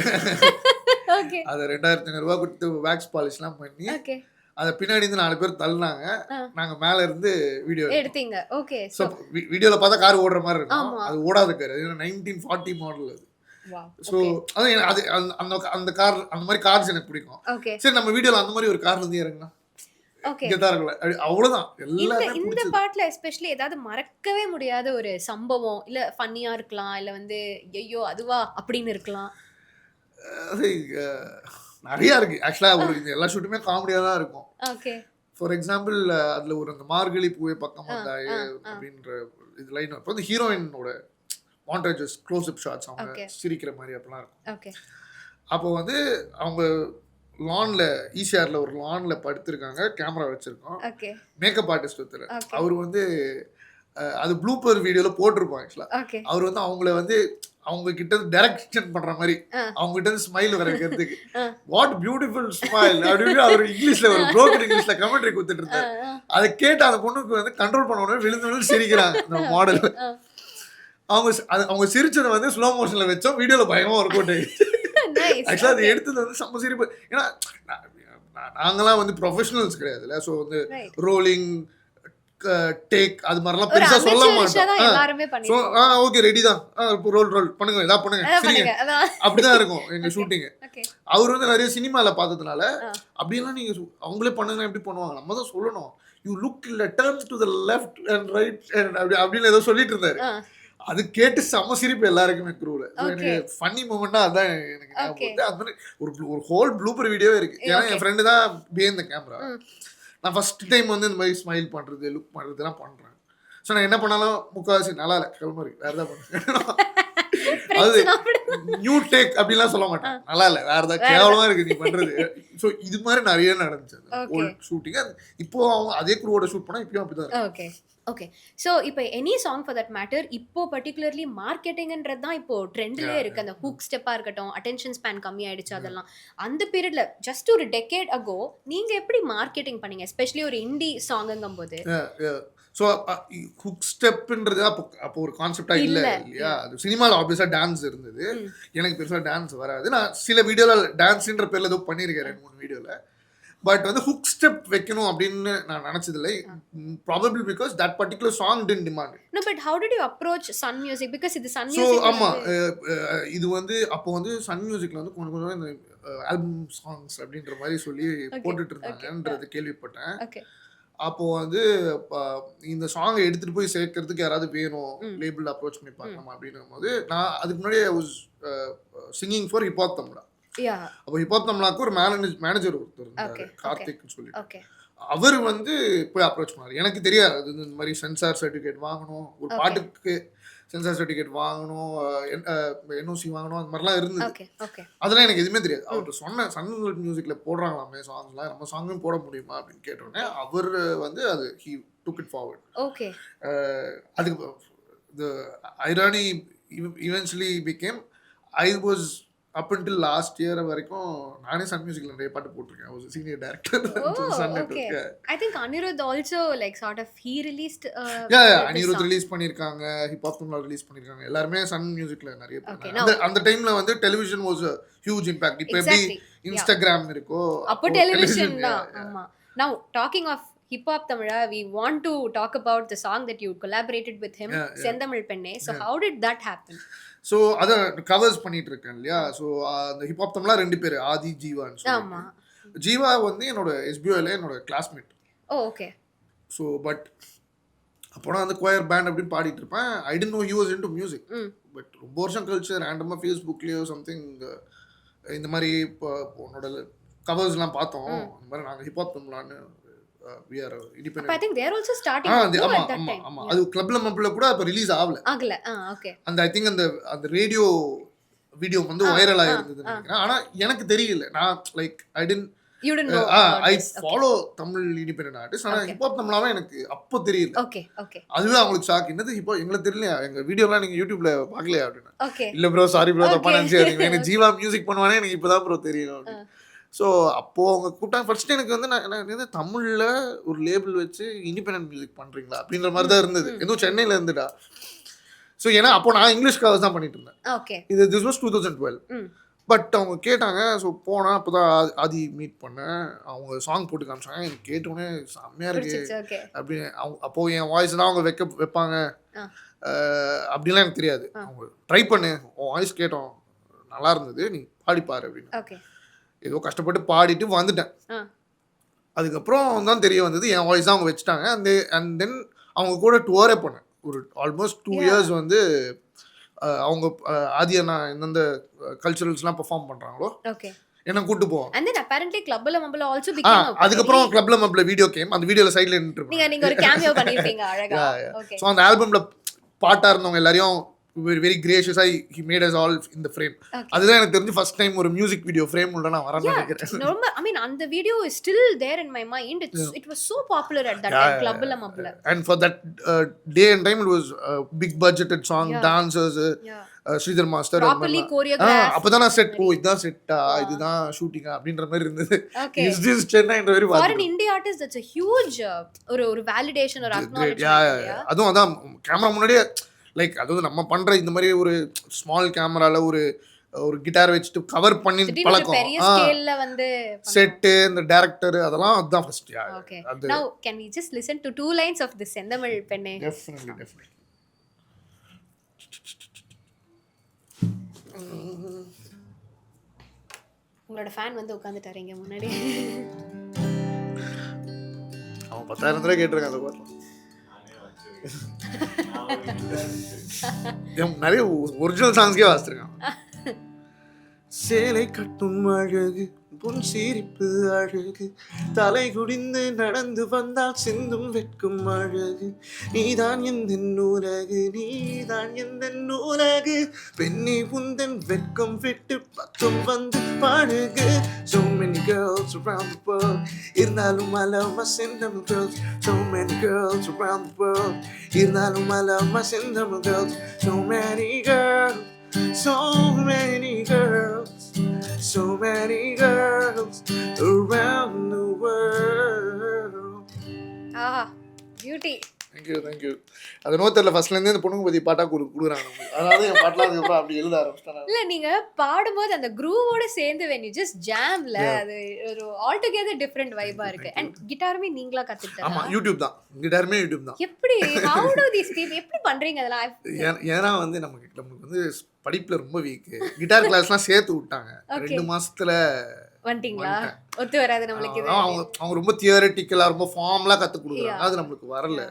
ஓகே அதை 2500 ரூபா கொடுத்து வேக்ஸ் பாலிஷ்லாம் பண்ணி ஓகே அதை பின்னாடி இருந்து 4 பேர் தள்ளினாங்க. நாங்கள் மேலே இருந்து வீடியோ எடுத்தீங்க. ஓகே ஸோ வீடியோவில் பார்த்தா கார் ஓடுற மாதிரி இருக்கும். அது ஓடாத கார். அது 1940 மாடல் அது. ஸோ அது அது அந்த அந்த கார், அந்த மாதிரி கார்ஸ் எனக்கு பிடிக்கும். சரி, நம்ம வீடியோவில் அந்த மாதிரி ஒரு கார்ல இருந்து இறங்கினா அவ்வளவுதான். இந்த பாட்டுல எஸ்பெஷலி ஏதாவது மறக்கவே முடியாத ஒரு சம்பவம், இல்ல ஃபன்னியா இருக்கலாம், இல்ல வந்து ஐயோ அதுவா அப்படின்னு இருக்கலாம். நிறைய இருக்கு ஆக்சுவலா. எல்லா ஷூட்டுமே காமெடியா தான் இருக்கும். ஃபார் எக்ஸாம்பிள் அதுல ஒரு அந்த மார்கழி பூவே பக்கம் வந்தாயே அப்படின்ற இது லைன் இப்போ வந்து ஹீரோயினோட மாண்டேஜஸ், க்ளோஸ் அப் ஷாட்ஸ், அவங்க சிரிக்கிற மாதிரி அப்படிலாம் இருக்கும். அப்போ வந்து அவங்க லான்ல ஈசிஆர்ல ஒரு லான்ல படுத்திருக்காங்க, கேமரா வச்சிருக்கோம். மேக்கப் ஆர்டிஸ்ட் ஒருத்தர், அவர் வந்து அது ப்ளூப்பர் வீடியோல போட்டிருப்போம். ஆக்சுவலா அவர் வந்து அவங்கள வந்து அவங்க கிட்ட டைரக்ஷன் பண்ற மாதிரி அவங்க கிட்ட இருந்து ஸ்மைல் வர வைக்கிறதுக்கு வாட் பியூட்டிஃபுல் ஸ்மைல் அப்படின்னு அவர் இங்கிலீஷ்ல ஒரு ப்ரோக்கர் இங்கிலீஷ்ல கமெண்ட்ரி கொடுத்துட்டு இருந்தாரு. அதை கேட்டு அந்த பொண்ணுக்கு வந்து கண்ட்ரோல் பண்ண உடனே விழுந்து விழுந்து சிரிக்கிறாங்க. இந்த மாடல் அவங்க சிரிச்சதை வந்து ஸ்லோ மோஷன்ல வச்சோம். வீடியோல பயங்கரமா ஒர்க் அவுட் ஆயிடுச்சு. ஆக்சுவலா அது எடுத்தது வந்து செம்ம சிரிப்பு. ஏன்னா நாங்களாம் வந்து ப்ரொஃபஷனல்ஸ் கிடையாதுல்ல. ஸோ வந்து ரோலிங் டேக் அது மாதிரிலாம் பெருசா சொல்ல மாட்டோம். ஸோ ஓகே ரெடி தான், ரோல் பண்ணுங்க, எதா பண்ணுங்க, சரிங்க, அப்படிதான் இருக்கும் எங்க ஷூட்டிங். அவர் வந்து நிறைய சினிமால பார்த்ததுனால அப்படியெல்லாம் நீங்க அவங்களே பண்ணுங்க, எப்படி பண்ணுவாங்க, நம்ம தான் சொல்லணும். யூ லுக் இல்ல turns to the left and right அப்படின்னு ஏதோ சொல்லிட்டு இருந்தாரு. அது கேட்டு செம்ம சிரிப்பு எல்லாருக்குமே க்ரூல. எனக்கு ஃபன்னி மூமெண்டா அதான் எனக்கு ஞாபகம். அது மாதிரி ஒரு ஹோல் ப்ளூப்பர் வீடியோவே இருக்கு. ஏன்னா என் ஃப்ரெண்டு தான் பிஹைண்ட் தி கேமரா. நான் ஃபர்ஸ்ட் டைம் வந்து இந்த மாதிரி ஸ்மைல் பண்றது, லுக் பண்றதுலாம் பண்றேன். ஸோ நான் என்ன பண்ணாலும் முக்கால்வாசி நல்லா இல்லை, கிளம்பி வேற ஏதாவது பண்ணுறேன். அது நியூ டேக் அப்படிலாம் சொல்ல மாட்டேன், நல்லா இல்லை, வேற ஏதாவது கேவலமா இருக்கு நீ பண்றது. ஸோ இது மாதிரி நிறைய நடந்துச்சு ஓல்ட் ஷூட்டிங். இப்போ அவங்க அதே குரூவோட ஷூட் பண்ணா இப்பயும் அப்படிதான். Okay okay. ஸோ இப்போ any song for that matter, இப்போ பர்டிகுலர்லி மார்க்கெட்டிங்ன்றது தான் இப்போ ட்ரெண்ட்லேயே இருக்குது. அந்த ஹூக் ஸ்டெப்பாக இருக்கட்டும், அட்டென்ஷன் ஸ்பேன் கம்மியாயிடுச்சு, அதெல்லாம் அந்த பீரியட்ல ஜஸ்ட் ஒரு டெக்கேட் அகோ நீங்கள் எப்படி மார்க்கெட்டிங் பண்ணீங்க, எஸ்பெஷலி ஒரு இண்டி சாங்குங்கும் போது? ஸோ ஹுக் ஸ்டெப்புன்றது அப்போ ஒரு கான்செப்டாக இல்லை இல்லையா. அது சினிமாவில் ஆப்வியஸாக டான்ஸ் இருந்தது. எனக்கு பெருசாக டான்ஸ் வராது. நான் சில வீடியோவில் டான்ஸுன்ற பேரில் ஏதோ பண்ணியிருக்கேன் 2-3 வீடியோவில். பட் வந்து ஹுக் ஸ்டெப் வைக்கணும் அப்படின்னு நான் நினச்சதில்லை. Probably because that particular song did demand. No, but how did you approach Sun Music? Because இது சன் மியூசிக். ஸோ ஆமாம், இது வந்து அப்போ வந்து சன் மியூசிக்கில் வந்து கொஞ்சம் கொஞ்சம் இந்த ஆல்பம் சாங்ஸ் அப்படின்ற மாதிரி சொல்லி போட்டுட்டு இருந்தாங்கன்றது கேள்விப்பட்டேன். அப்போ வந்து இந்த சாங்கை எடுத்துட்டு போய் சேர்க்கறதுக்கு யாராவது வேணும், லேபிள் அப்ரோச் பண்ணி பார்க்கலாமா அப்படின்னும் போது நான் அதுக்கு முன்னாடி I was singing for Hiphop Tamizha. அப்போ ஹிப்ஹாப் தமிழாக்கு ஒரு மேனேஜர் ஒருத்தர் இருந்தாரு, கார்த்திக்னு சொல்லிட்டு. அவர் வந்து போய் அப்ரோச் பண்ணாரு. எனக்கு தெரியாது அது இந்த மாதிரி சென்சார் சர்டிஃபிகேட் வாங்கணும், ஒரு பாட்டுக்கு சென்சார் சர்டிஃபிகேட் வாங்கணும், என்ஓசி வாங்கணும், அந்த மாதிரிலாம் இருந்தது. அதெல்லாம் எனக்கு எதுவுமே தெரியாது. அவர் சொன்ன சன் மியூசிக்கில் போடுறாங்களாமே சாங்ஸ்லாம், நம்ம சாங்கும் போட முடியுமா அப்படின்னு கேட்டோன்னே அவர் வந்து அது ஹி டுக் இட் ஃபார்வர்ட். அதுக்கு the irony eventually became I was up until last year வரைக்கும் நானே சன் மியூசிக்ல நிறைய பாட்டு போட்டிருக்கேன். I was a senior director on Sun Network. I think Anirudh also like sort of he released Anirudh release பண்ணிருக்காங்க, hip hop தமிழா release பண்ணிருக்காங்க. எல்லாரும் Sun மியூசிக்ல நிறைய பண்ணாங்க. அந்த டைம்ல வந்து television was a huge impact. இப்போ எப்படி இன்ஸ்டாகிராம் இருக்கோ அப்போ டெலிவிஷன் தான். ஆமா. Now talking of hip-hop Tamila, we want to talk about the song that you collaborated with him, Sendamil Penne. So how did that happen? So அதை covers பண்ணிட்டு இருக்கேன் இல்லையா. ஸோ அந்த ஹிப்ஹாப் தமிழா 2 பேர், ஆதி ஜீவான்னு சொல்லி. ஜீவா வந்து என்னோட எஸ்பிஓல என்னோட கிளாஸ்மேட். ஓகே. ஸோ பட் அப்போனா வந்து கோயர் பேண்ட் அப்படின்னு பாடிட்டு இருப்பேன். I didn't know he was into music. But ரொம்ப வருஷம் கழிச்சு ரேண்டமாக ஃபேஸ்புக்லேயோ சம்திங் இந்த மாதிரி இப்போ உன்னோட கவர்ஸ்லாம் பார்த்தோம். இந்த மாதிரி நாங்கள் hip hop தமிழான்னு we are independent. I think they are also starting at that time. ஆமா அது கிளப்ல மப்ல கூட அப்ப ரிலீஸ் ஆகல. ஓகே. அந்த ஐ திங்க் அந்த ரேடியோ வீடியோ வந்து வைரல் ஆயிருந்தது நினைக்கிறேன். ஆனா எனக்கு தெரியல. நான் like you didn't know. I follow Tamil independent artist. ஆனா ஹிப்ஹாப் தமிழாவே எனக்கு அப்போ தெரியல. ஓகே. அதுவே அவங்களுக்கு ஷாக். என்னது ஹிப்ஹாப் எங்களுக்கு தெரியலையா, எங்க வீடியோலாம் நீங்க யூடியூப்ல பார்க்கலையா அப்படின்னு. இல்ல ப்ரோ, சாரி ப்ரோ, தப்பா நினைச்சாதீங்க, எனக்கு ஜீவா மியூசிக் பண்ணுவானே எனக்கு இப்பதான் ப்ரோ தெரியும். ஸோ அப்போது அவங்க கூப்பிட்டாங்க. ஃபர்ஸ்ட் எனக்கு வந்து நான் தமிழில் ஒரு லேபிள் வச்சு இண்டிபெண்டன்ட் மியூசிக் பண்ணுறீங்களா அப்படின்ற மாதிரி தான் இருந்தது. எதுவும் சென்னையில் இருந்துடா. ஸோ ஏன்னா அப்போ நான் இங்கிலீஷ் கவர்ஸ் தான் பண்ணிட்டு இருந்தேன். இது திஸ் வாஸ் 2012. பட் அவங்க கேட்டாங்க. ஸோ போனால் அப்போ தான் ஆதி மீட் பண்ணேன். அவங்க சாங் போட்டு காமிச்சாங்க. எனக்கு கேட்டோன்னே செம்மையாக இருக்கு அப்படின்னு. அவங்க அப்போது என் வாய்ஸ் தான் அவங்க வைப்பாங்க அப்படின்லாம் எனக்கு தெரியாது. அவங்க ட்ரை பண்ணு, உன் வாய்ஸ் கேட்டோம் நல்லா இருந்தது, நீ பாடிப்பாரு அப்படின்னு. ஏதோ கஷ்டப்பட்டு பாடிட்டு வந்துட்டேன். அதுக்கப்புறம் தான் தெரிய வந்தது என் வாய்ஸ் தான் அவங்க வச்சுட்டாங்க. அண்ட் தென் அவங்க கூட டூரே பண்ணேன் ஒரு ஆல்மோஸ்ட் 2 years. வந்து அவங்க ஆதி அண்ணா எந்தெந்த கல்ச்சுரல்ஸ்லாம் பெர்ஃபார்ம் பண்ணுறாங்களோ என்ன கூட்டு போவோம். அதுக்கப்புறம் கிளப்ல மப்ல வீடியோ கேம், அந்த வீடியோல சைட்ல நின்றுட்டு ஸோ அந்த ஆல்பம்ல பாட்டா இருந்தவங்க எல்லாரையும் very graciously he made us all in the frame. அதுதான் எனக்கு தெரிஞ்சு ஃபர்ஸ்ட் டைம் ஒரு மியூசிக் வீடியோ ஃப்ரேம் உள்ள நான் வரேன்னு நினைக்கிறேன். ரொம்ப I mean அந்த video is still there in my mind. It was so popular at that time. Clubla mabla. And for that day and time it was big budgeted song, dancers, Sridhar master properly choreographed. அப்பதான் set இதான் செட்டா இதுதான் ஷூட்டிங்கா அப்படின்ற மாதிரி இருந்தது. Is this Chennai என்ற மாதிரி for an indie artist that's a huge ஒரு validation or acknowledgement. அதுவும் அதான் கேமரா முன்னாடியே லைக் அதாவது நம்ம பண்ற இந்த மாதிரி ஒரு ஸ்மால் கேமரால ஒரு கிட்டார் வச்சுட்டு கவர் பண்ணி பழக்கம். பெரிய ஸ்கேல்ல வந்து செட் இந்த டைரக்டர் அதெல்லாம் அதான் first. Okay, now can we just listen to 2 lines of this செந்தமிழ் பெண்ணே? Definitely. உங்களோட ஃபேன் வந்து உட்கார்ந்துட்டாரு இங்க முன்னாடி. அவன் 10,000 ரூபாய் கேட்டிருக்கான் அந்த பாட்டு. நிறைய ஒரிஜினல் சாங்ஸ்கே வாசிச்சிருக்கான். சேலை கட்டும் அழகு பொன் சிரிப்பு அழகு தலை குடிந்து நடந்து வந்தால் சிந்தும் வெட்கும் அழகு நீதான் எந்த நூலகு நீதான் எந்த நூலகு பெண்ணை உந்தன் வெட்கம் விட்டு பக்கம் வந்து பாடுகு. So many girls around the world இருந்தாலும் I love my sentimental girls. So many girls around the world இருந்தாலும் I love my sentimental girls. So many girls, so many girls, so many girls around the world. Beauty. Thank you. அது no தெரியல ஃபர்ஸ்ட்ல இருந்தே இந்த பொண்ணுங்க பத்தி பாட்டா குடுக்குறாங்க. அதனால என் பாட்டலாம் அதுக்கப்புறம் அப்படி எழுத ஆரம்பிச்சிட்டாங்க. இல்ல நீங்க பாடும்போது அந்த க்ரூவோட சேர்ந்து when you just jamல அது ஒரு ஆல் டுகெதர் டிஃபரண்ட் வைபா இருக்கு. அண்ட் கிட்டாருமே நீங்களா கத்துக்கிட்டா? ஆமா, யூடியூப் தான். கிட்டாருமே யூடியூப் தான். எப்படி how do these people எப்படி பண்றீங்க அதெல்லாம்? ஏன்னா வந்து நமக்கு வந்து படிப்புல ரொம்ப வீக். கிட்டார் கிளாஸ்லாம் சேர்த்து விட்டாங்க. 2 மாசத்துல வந்துட்டீங்களா? ஒத்து வராது நம்மளுக்கு இது. அவங்க ரொம்ப தியரட்டிக்கலா ரொம்ப ஃபார்ம்லா கத்து கொடுக்குறாங்க. அது நம்மளுக்கு வரல.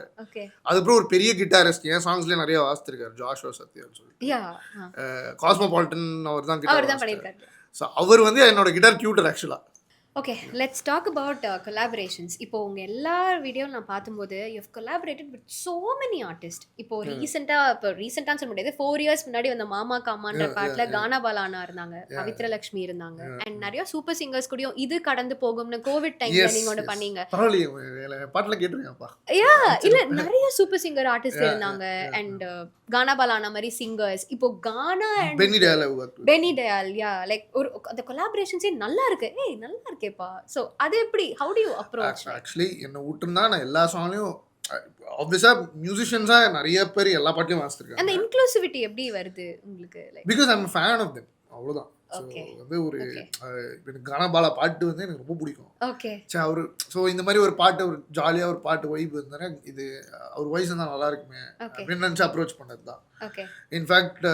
அதுக்கப்புறம் ஒரு பெரிய கிட்டாரிஸ்ட் என் சாங்ஸ்லயே நிறைய வாசிச்சிருக்காரு, ஜாஷ் விவியன் சொல்லிட்டு. காஸ்மோபாலிட்டன் அவர் தான் பண்ணிருக்காரு. ஸோ அவர் வந்து என்னோட கிட்டார் டியூட்டர் ஆக்சுவலா. Okay, let's talk about collaborations. இப்போ உங்க எல்லா வீடியோ நான் பார்க்கும்போது you have collaborated with so many artist. இப்போ ரீசெண்டான்னு சொல்ல முடியாது, 4 years முன்னாடி வந்த மாமா காமான்ற பாட்டுல கானா பாலானா இருந்தாங்க, பவித்ர லட்சுமி இருந்தாங்க, அண்ட் நிறைய சூப்பர் சிங்கர்ஸ் கூடயும் இது கடந்து போகும்னு கோவிட் டைம்ல நீங்க ஒன்று பண்ணீங்க. பாட்டுல கேட்டிருக்கேன்ப்பா. இல்ல நிறைய சூப்பர் சிங்கர் ஆர்டிஸ்ட் இருந்தாங்க அண்ட் கானா பாலானா மாதிரி சிங்கர்ஸ். இப்போ கானா அண்ட் பெனி டயால் லைக் ஒரு அந்த கொலாபரேஷன்ஸே நல்லா இருக்கு. நல்லா இருக்கு. So அது எப்படி how do you approach? Actually என்ன விட்டுனா நான் எல்லா சாங்லயும் obviously musicians-ஆ நிறைய பேர் எல்லா பாட்டையும் வாசிச்சிருக்காங்க. அந்த இன்க்ளூசிவிட்டி எப்படி வருது உங்களுக்கு? Like because I'm a fan of them. அவ்வளவுதான். வந்து ஒரு எனக்கு கானா பாலா பாட்டு வந்து எனக்கு ரொம்ப பிடிக்கும். ஓகே, அவர் ஸோ இந்த மாதிரி ஒரு பாட்டு ஒரு ஜாலியாக ஒரு பாட்டு வைப் இருந்தானே இது அவர் வாய்ஸ் தான் நல்லா இருக்குமே அப்படின்னு நினச்சி அப்ரோச் பண்ணது தான். இன்ஃபேக்ட்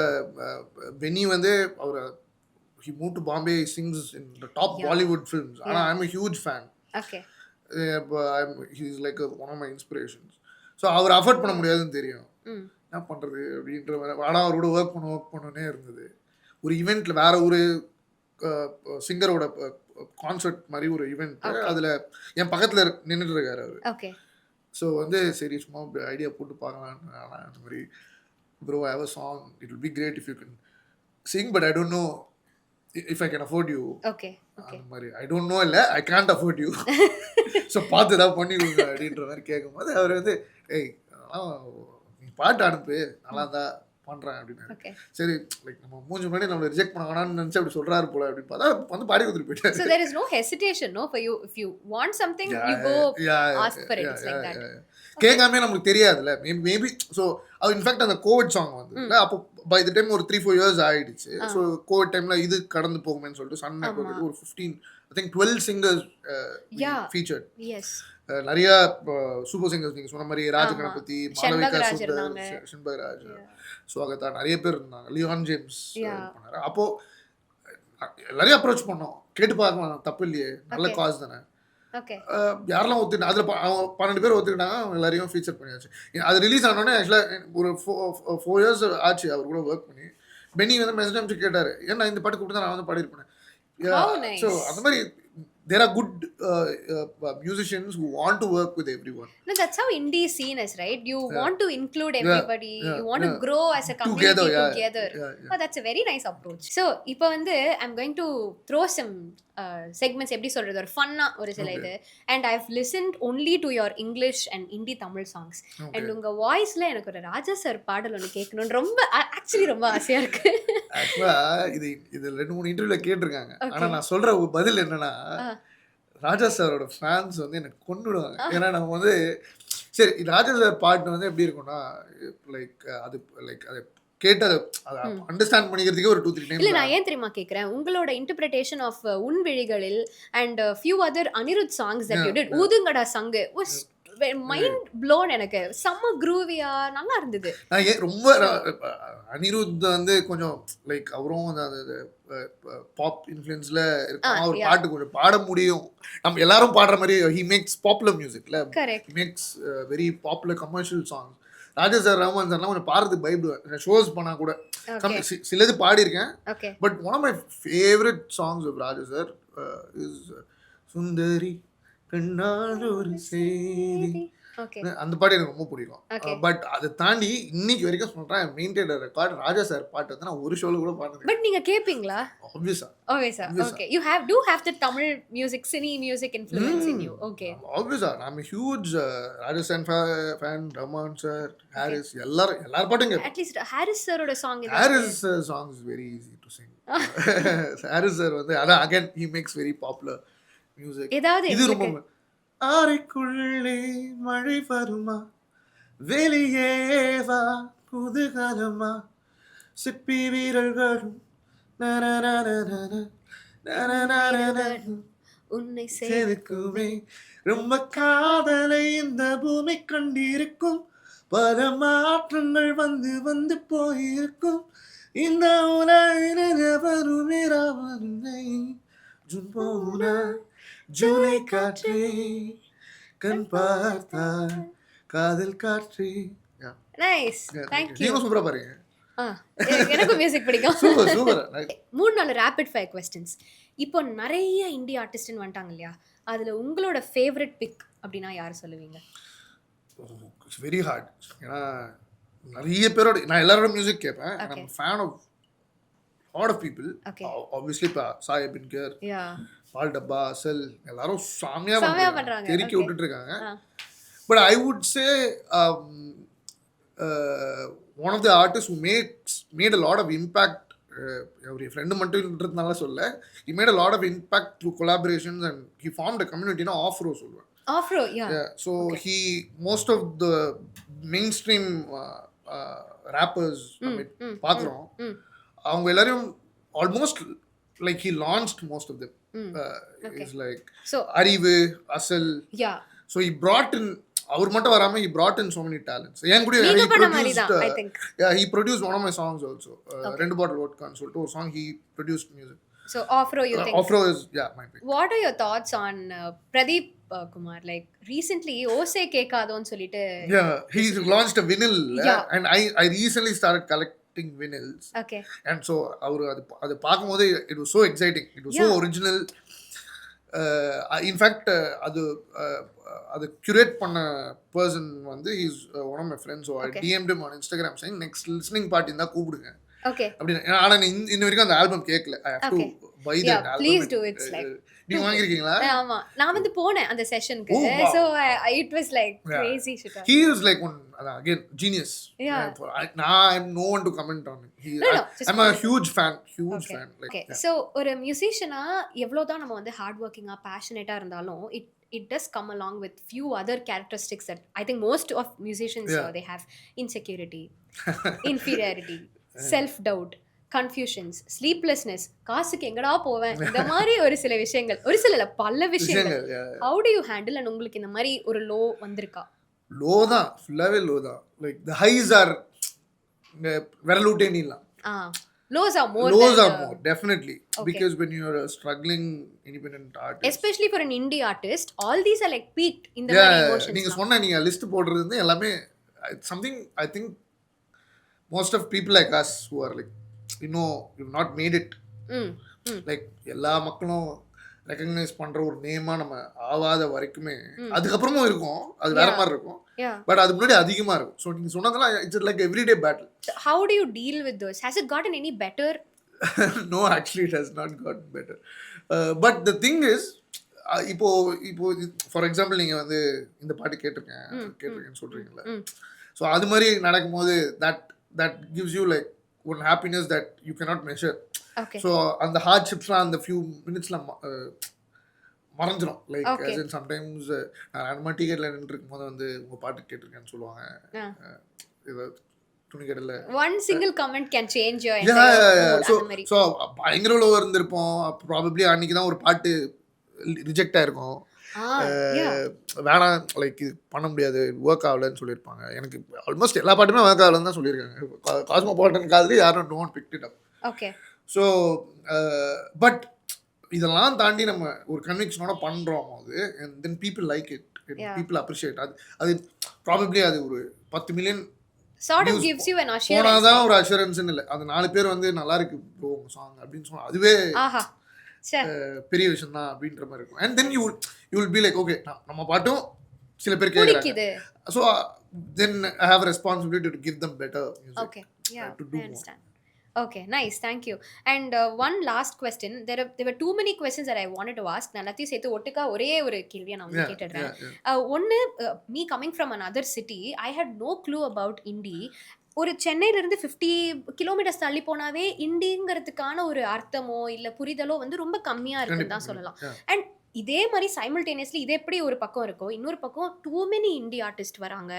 பெனி வந்து அவர் he moved to Bombay, he sings in the top Bollywood films. I'm a huge fan. He's like one of my inspirations. So அவர் அஃபோர்ட் பண்ண முடியாதுன்னு தெரியும். என்ன பண்ணுறது அப்படின்ற மாதிரி ஆனால் அவரோட ஒர்க் பண்ணனே இருந்தது. ஒரு ஈவெண்ட்டில் வேற ஒரு சிங்கரோட கான்சர்ட் மாதிரி ஒரு ஈவெண்ட், அதில் என் பக்கத்தில் நின்றுட்டு இருக்காரு அவர். ஸோ வந்து சரி சும்மா ஐடியா போட்டு பார்க்கலான்னு அந்த மாதிரி bro I have a song, it will be great if you can sing but I don't know if I can afford you. Okay. மாதிரி I don't know இல்ல I can't afford you. So பார்த்து ஏதாவது பண்ணி கொடுங்க அப்படின்ற மாதிரி கேட்கும்போது அவர் வந்து ஏய் நீ பாட்டு அனுப்பு நல்லா இருந்தா பண்றேன் அப்படின்னு. Okay. சரி லைக் நம்ம மூஞ்சி முன்னாடி நம்ம ரிஜெக்ட் பண்ண வேணாம்னு நினைச்சு அப்படி சொல்றாரு போல அப்படின்னு பார்த்தா வந்து பாடி கொடுத்துட்டு போயிட்டாரு. So there is no hesitation, no, for you. If you want something, you go ask for it. It's like that. கேட்காமே நமக்கு தெரியாதுல்ல மேபி. ஸோ அது இன்ஃபேக்ட் அந்த கோவிட் சாங் வந்து அப்போ பை த டைம் ஒரு 3-4 years ஆயிடுச்சு. ஸோ கோவிட் டைம்ல இது கடந்து போகுமேன்னு சொல்லிட்டு சன் நெட்வொர்க் ஒரு 12 singers featured. Yes. நிறைய சூப்பர் சிங்கர்ஸ் நீங்க சொன்ன மாதிரி ராஜகணபதி, மாளவிகா சுந்தர், செண்பகராஜ், சுவாகதா நிறைய பேர் இருந்தாங்க. லியோன் ஜேம்ஸ் பண்ணாரு. அப்போ எல்லாரையும் அப்ரோச் பண்ணோம், கேட்டு பார்க்கலாம், தப்பு இல்லையே, நல்ல காஸ் தானே. யாரெல்லாம் ஒத்துக்கிட்டா அதில் 12 பேர் ஒத்துக்கிட்டாங்க, அவங்க எல்லாரையும் ஃபீச்சர் பண்ணியாச்சு. அது ரிலீஸ் ஆனோடனே ஆக்சுவலாக ஒரு 4 years ஆச்சு அவர் கூட ஒர்க் பண்ணி. பென்னி வந்து மெசேஜ் அனுப்பிச்சு கேட்டார், ஏன்னா இந்த பாட்டு கூப்பிட்டு தான் நான் வந்து பாடியிருப்பேன். ஸோ அந்த மாதிரி there are good musicians who want to work with everyone. No, that's how indie scene is, right? You want to include everybody. You want to grow as a community together. Oh, that's a very nice approach. So இப்போ வந்து I'm going to throw some segments, எப்படி சொல்றது, ஒரு ஃபன்னா ஒரு சில இது. And I've listened only to your English and Hindi Tamil songs. And உங்க வாய்ஸ்ல எனக்கு ஒரு ராஜா சார் பாடல் ஒன்று கேட்கணும்னு ரொம்ப ஆக்சுவலி ரொம்ப ஆசையா இருக்கு. இது 2-3 இன்டர்வியூல கேட்டிருக்காங்க. ஆனா நான் சொல்ற பதில் என்னன்னா, ராஜா சாரோட ஃபேன்ஸ் வந்து எனக்கு கொண்டுடுவாங்க. ஏன்னா நம்ம வந்து சரி ராஜா சார் பாட்டு வந்து எப்படி இருக்கும்னா லைக் அது கேட்டு அதை அண்டர்ஸ்டாண்ட் பண்ணிக்கிறதுக்கே ஒரு 2-3 டைம். இல்லை நான் ஏன் தெரியுமா கேட்குறேன், உங்களோட இன்டர்பிரிட்டேஷன் ஆஃப் உன் விழிகளில் and few other Anirudh songs that you did, ஊதுங்கடா சங்கு வாஸ் மைண்ட் ப்ளோன். எனக்கு செம்ம க்ரூவியா நல்லா இருந்தது. நான் ரொம்ப அனிருத் வந்து கொஞ்சம் லைக் அவரும் அந்த பாப் இன்ஃப்ளூயன்ஸ்ல இருக்கான். அவர் பாட்டு கொஞ்சம் பாட முடியும், நம்ம எல்லாரும் பாடுற மாதிரி. ஹி மேக்ஸ் பாப்புலர் மியூசிக்ல, he makes very popular commercial songs. Raja sir, Rahman சார்லாம் கொஞ்சம் பாடுறதுக்கு பயப்படுவேன். ஷோஸ் பண்ணா கூட சிலது பாடியிருக்கேன். But one of my favourite songs of Raja sir is சுந்தரி கண்ணால் ஒரு சேதி. அந்த பாட்டு எனக்கு ரொம்ப பிடிக்கும். பட் அதை தாண்டி இன்னைக்கு வரைக்கும் சொல்றேன், மெயின்டைன் ரெக்கார்ட் ராஜா சார் பாட்டு வந்து நான் ஒரு ஷோல கூட பாடுறேன். பட் நீங்க கேப்பீங்களா? Obviously. Okay. You do have the Tamil music, cine music influence in you. Okay. Obviously. I'm a huge Raja sir fan, Rahman sir, Harris, எல்லார பாட்டும் கேட்பேன். At least Harris sir oda song is Harris song is very easy to sing. Harris sir வந்து அதான் again he makes very popular music. இது ரொம்ப ஆரைக்குள்ளே மழை வருமா, வெளியே வா குதூகலமா, சிப்பி வீரர்களும் உன்னை சேர்க்குமே, ரொம்ப காதலை இந்த பூமி கண்டிருக்கும், பல மாற்றங்கள் வந்து வந்து போயிருக்கும், இந்த உலகினை ஜூன் போனா ஜூலை காற்றே கண் பார்த்தால் காதல் காற்றே. Nice, thank you. நீங்க சூப்பரா பாருங்க. எனக்கு மியூசிக் பிடிக்கும். Super super. 3-4 rapid fire questions. இப்போ நிறைய இந்தியா ஆர்டிஸ்ட்னு வந்துட்டாங்க இல்லையா, அதுல உங்களோட ஃபேவரட் பிக் அப்படினா யார் சொல்லுவீங்க? It's very hard. ஏன்னா நிறைய பேரோட நான் எல்லாரோட மியூசிக் கேட்பேன். I'm a fan of lot of people. Obviously Sai அபின்கர், பால் டப்பா, அசல் எல்லாரும் சாமியா பண்றாங்க, தெறிக்கி விட்டுட்டு இருக்காங்க. But I would say one of the artists who made a lot of impact, every friend மட்டும்ன்றதுனால சொல்ல, he made a lot of impact through collaborations and he formed a community na off-row சொல்லுவேன். Off-row, yeah. So he most of the mainstream rappers பாக்குறோம், அவங்க எல்லாரும் almost like he launched most of them. Is like so Arivu, Asal, so he brought in, அவர் மட்டும் வராம he brought in so many talents. ஏன் கூட he produced one of my songs also, ரெண்டு பாட்டில் vodka சொல்லிட்டு ஒரு song he produced music. So off-row you think? Off-row is my pick. What are your thoughts on Pradeep Kumar? Like recently Ose Kekadon சொல்லிட்டு he launched a vinyl, and I recently started collecting vinyls. And so அவரு அது பாக்கும்போது it was so exciting, it was so original. In fact அது curate பண்ண person வந்து he's one of my friends, so I DM'd him on Instagram saying next listening party இருந்தா கூப்பிடுங்க அப்படினா. ஆனா இன்ன வரைக்கும் அந்த ஆல்பம் கேட்கல. I have to buy that album. Please do. It's like நீங்க வாங்கிருக்கீங்களா? ஆமா, நான் வந்து போனேன் அந்த செஷனுக்கு. So it was like crazy shit. He is like one again genius. Yeah. I'm no one to comment on it. I'm a huge fan like okay. So ஒரு மியூசிஷியனா எவ்வளவுதான் நம்ம வந்து ஹார்ட் ஒர்க்கிங்கா பேஷனேட்டா இருந்தாலும் it does come along with few other characteristics that I think most of musicians they have: insecurity, inferiority, self doubt, confusions, sleeplessness, காசுக்கு எங்கடா போவேன், இந்த மாதிரி ஒரு சில விஷயங்கள், ஒரு சில பல விஷயங்கள். How do you handle? And உங்களுக்கு இந்த மாதிரி ஒரு லோ வந்திருக்கா? லோ தான், ஃபுல்லாவே லோ தான். Like the highs are விரலூட்டே நீலாம். Lows are more definitely. Okay. Because when you are a struggling independent artist, especially for an indie artist, all these are like peaked in the emotions. நீங்க சொன்ன நீங்க list போடுறது வந்து எல்லாமே something I think most of people like us who are like you've not made it, like எல்லா மக்களும் recognise பண்ற ஒரு நேமா நம்ம ஆவாத வரைக்குமே அதுக்கப்புறமும் இருக்கும், அது வேற மாதிரி இருக்கும். But அது முன்னாடி அதிகமா இருக்கும். So நீங்க சொன்னதெல்லாம் it's like everyday battle. How do you deal with those? Has it gotten any better? No, actually it has not gotten better. But the thing is, இப்போ ஃபார் எக்ஸாம்பிள் நீங்க வந்து இந்த பாட்டு கேட்டிருக்கேன்னு சொல்றீங்கல்ல, ஸோ அது மாதிரி நடக்கும்போது that gives you like one happiness that you cannot measure. Okay. So அந்த ஹார்ட்ஷிப்ஸ்லாம் அந்த few minutesல மறைஞ்சிரும். லைக் as in sometimes நான் டிக்கெட்ல நின்று இருக்கும்போது வந்து உங்க பாட்டு கேட்டிருக்கேன்னு சொல்லுவாங்க. ஏதாவது துணி கடையில் one single comment can change your entire mood. So பயங்கர லோ இருந்திருப்போம். ப்ராபப்ளி அன்னைக்கு தான் ஒரு பாட்டு ரிஜெக்ட் ஆயிருக்கும். வேணாம், லைக் இது பண்ண முடியாது, ஒர்க் ஆகலன்னு சொல்லியிருப்பாங்க. எனக்கு ஆல்மோஸ்ட் எல்லா பாட்டுமே ஒர்க் ஆகலன்னு தான் சொல்லியிருக்காங்க. காஸ்மோபாலிட்டன் காதலி யாரும் no one picked it up. Okay. So but இதெல்லாம் தாண்டி நம்ம ஒரு கன்விக்ஷனோட பண்ணுறோம் போது and then people like it and people appreciate அது ப்ராபப்ளி அது ஒரு 10 million sort of gives you an assurance. போனாதான் ஒரு அஷூரன்ஸ்னு இல்லை, அந்த 4 பேர் வந்து நல்லா இருக்கு ப்ரோ உங்க சாங் அப்படின்னு சொன்னா அதுவே பெரிய விஷயம் தான் அப்படின்ற மாதிரி இருக்கும். And then you will be like okay, நம்ம பாட்டும் சில பேர் கேட்குறாங்க, so then I have a responsibility to give them better music. Okay, yeah, to do I understand more. Okay, nice, thank you. And one last question. There were too many questions that I wanted to ask. நான் எல்லாத்தையும் சேர்த்து ஒட்டுக்கா ஒரே ஒரு கேள்வியை நான் வந்து கேட்டுடுறேன். ஒன்று, me coming from another city, I had no clue about indie. ஒரு சென்னையிலேருந்து 50 கிலோமீட்டர்ஸ் தள்ளி போனாவே இண்டிங்கிறதுக்கான ஒரு அர்த்தமோ இல்லை புரிதலோ வந்து ரொம்ப கம்மியாக இருக்குன்னு தான் சொல்லலாம். அண்ட் இதே மாதிரி சைமல்டேனியஸ்லி இது எப்படி ஒரு பக்கம் இருக்கோ, இன்னொரு பக்கம் டூ மெனி இண்டி ஆர்டிஸ்ட் வராங்க.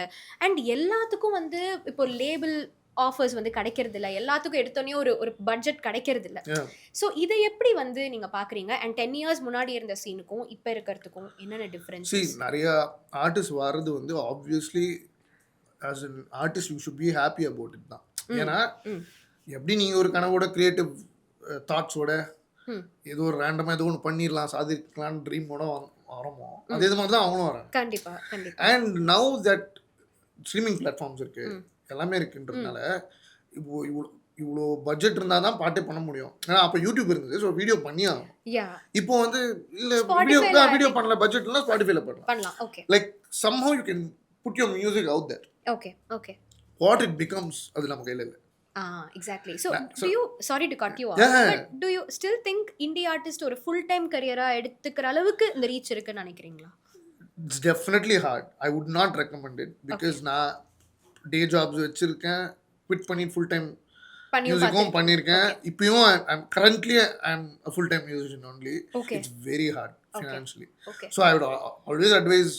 அண்ட் எல்லாத்துக்கும் வந்து இப்போ லேபிள் ஆஃபர்ஸ் வந்து கிடைக்கிறது இல்லை, எல்லாத்துக்கும் எடுத்தோடனே ஒரு பட்ஜெட் கிடைக்கிறது இல்லை. ஸோ இதை எப்படி வந்து நீங்க பாக்குறீங்க? அண்ட் 10 years முன்னாடி இருந்த சீனுக்கும் இப்போ இருக்கிறதுக்கும் என்னென்ன டிஃபரன்ஸ்? நிறைய ஆர்டிஸ்ட் வர்றது வந்து obviously as an artist you should be happy about it தான். ஏன்னா எப்படி நீங்கள் ஒரு கனவோட கிரியேட்டிவ் தாட்ஸோட ஏதோ ஒரு ரேண்டமாக ஏதோ ஒன்று பண்ணிடலாம் சாதிக்கலான்னு ட்ரீமோட வரோமோ அதே மாதிரி தான் அவங்களும் வராங்க. கண்டிப்பா கண்டிப்பா. And now that streaming platforms இருக்கு, எல்லாமே இருக்குன்றதுனால இப்போ இவ்வளோ பட்ஜெட் இருந்தால் தான் பாட்டே பண்ண முடியும். ஏன்னா அப்போ யூடியூப் இருந்தது, ஸோ வீடியோ பண்ணி ஆகும். இப்போ வந்து இல்லை வீடியோ பண்ணல, பட்ஜெட் இல்லைனா ஸ்பாட்டிஃபைல பண்ணலாம். Okay, like somehow you can put your music out there. Okay. What it becomes அது நம்ம கையில் இல்லை. Exactly. So do you, sorry to cut you off, but do you still think indie artist ஒரு full time career-ஆ எடுத்துக்கிற அளவுக்கு இந்த reach இருக்குன்னு நினைக்கிறீங்களா? It's definitely hard. I would not recommend it because நான் டே ஜாப்ஸ் வச்சிருக்கேன், குவிட் பண்ணி ஃபுல் டைம் மியூசிக்கும் பண்ணியிருக்கேன். இப்பயும் currently I'm a full time musician only. It's very hard financially. So I would always advise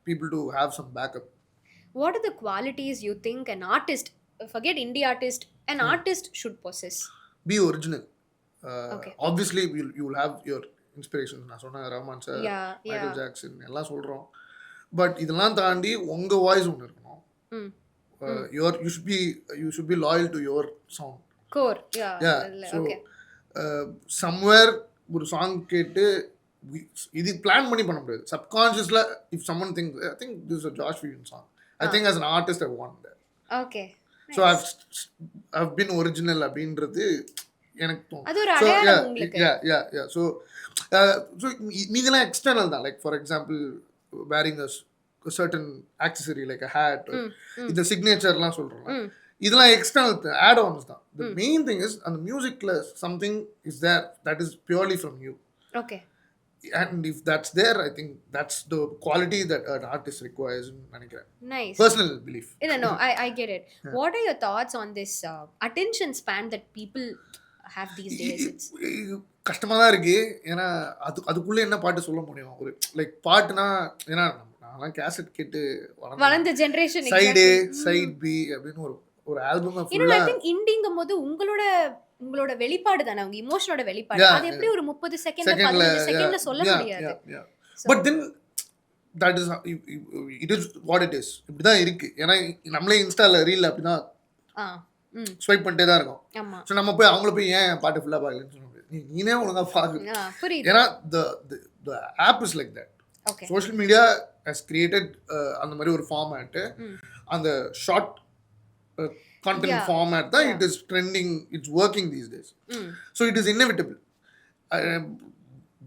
people to have some backup. What are the qualities you think an artist, forget indie artist, an artist should possess? Be original. Obviously you will have your inspirations. நான் சொன்ன Rahman sir, Michael Jackson எல்லாம் சொல்றோம். But இதெல்லாம் தாண்டி உங்க voice ஒன்று இருக்கணும். You should be loyal to your sound core. So somewhere ஒரு சாங் கேட்டு இது பிளான் பண்ணி பண்ண முடியாது. சப்கான்ஷியஸ்ல if someone thinks I think this is a Josh Vivian song, I think as an artist I want that. Okay, so I've been original அப்படின்றது எனக்கு தோணும். அது ஒரு அடையாளம் உங்களுக்கு. Yeah so மீதெல்லாம் எக்ஸ்டர்னல் தான். Like for example wearing a certain accessory like a hat or இந்த சிக்னேச்சர்லாம் சொல்றோம், இதெல்லாம் எக்ஸ்டர்னல் ஆட் ஆன்ஸ் தான். The main thing is அந்த மியூசிக்ல something is there that is purely from you. Okay. and if that's there, I think that's the quality that an artist requires in நினைக்கிறேன். Nice. Personal belief. No, I get it. What are your thoughts on this attention span that people have these days? It's கஷ்டமா தான் இருக்கு. ஏன்னா அதுக்குள்ள என்ன பாட்டு சொல்ல முடியும்? ஒரு லைக் பாட்டுனா, ஏன்னா நான்லாம் கேசட் கேட்டு வளர்ந்த ஜெனரேஷன். சைட் பி அப்படின்னு ஒரு ஆல்பம் ஃபுல்லா. I think இண்டிங்கும்போது உங்களோட வெளிப்பாடு தானே, உங்க இமோஷனோட வெளிப்பாடு. அது எப்படி ஒரு 30 செகண்ட்ல 15 செகண்ட்ல சொல்ல முடியாது. But then that is it is what it is. இப்படிதான் இருக்கு. ஏன்னா நம்மளே இன்ஸ்டால ரீல் அப்படிதான் ஸ்வைப் பண்ணிட்டே தான் இருக்கும். ஆமா. சோ நம்ம போய் அவங்கள போய் ஏன் பாட்டு ஃபுல்லா பார்க்கலன்னு சொல்ல முடியாது. நீனே ஒழுங்கா பாரு. புரியுது. ஏன்னா the app is like that. Okay. Social media has created அந்த மாதிரி ஒரு ஃபார்மேட். அந்த short content format that it is trending, it's working these days. So it is inevitable.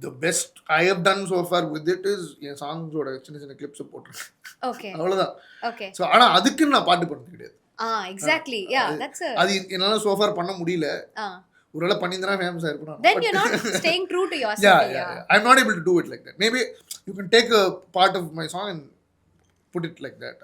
The best I have done so far with it is என் சாங்ஸோட சின்ன clips போட்டுருக்கேன். Okay. அவ்வளவுதான். Okay. So ஆனா அதுக்கு நான் பாட்டு பண்ணது கிடையாது. Exactly. Yeah, that's அது என்னால so far பண்ண முடியல. ஒருவேளை பண்ணிருந்தா famous ஆயிருப்பேன். Then you're not staying true to yourself. Yeah. I'm not able to do it like that. Maybe you can take a part of my song and put it like that.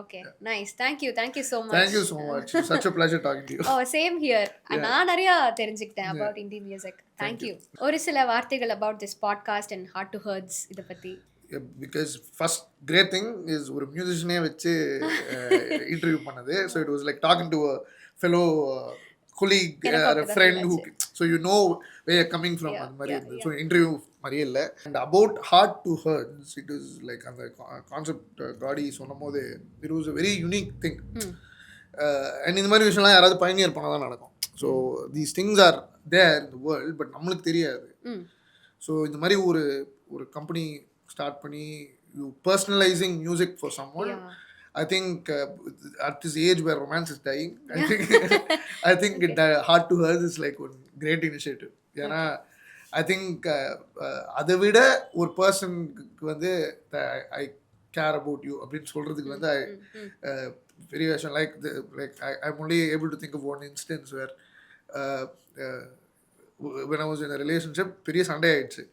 Okay. Nice. Thank you so much. Thank you so much. Such a pleasure talking to you. Same here. நான் நிறைய தெரிஞ்சுக்கிட்டேன் about Indie music. Thank you. ஒரு சில வார்த்தைகள் about this podcast and Heart2Hertz இத பத்தி. Because first great thing is ஒரு மியூசிஷியனே வச்சு இன்டர்வியூ பண்ணது. So it was like talking to a fellow colleague or a friend who, so you know where you're coming from. அந்த மாதிரி இருந்தது. So interview மாதிரியே இல்லை. And about Heart2Hertz, it is like அந்த concept காடி சொன்னபோது it was a very unique thing. And இந்த மாதிரி விஷயம்லாம் யாராவது பயனியர் பண்ணால் தான் நடக்கும். So these things are there in the world, but நம்மளுக்கு தெரியாது. So இந்த மாதிரி ஒரு கம்பெனி ஸ்டார்ட் பண்ணி you personalizing music for someone. I think at this age where romance is dying, I think Heart2Hertz is like one great initiative. ஏன்னா I think அதை விட ஒரு பர்சனுக்கு வந்து I care about you அப்படின்னு சொல்றதுக்கு வந்து பெரிய விஷயம். Like I'm only able to think of one instance where when I was in a relationship, பெரிய சண்டை ஆயிடுச்சு.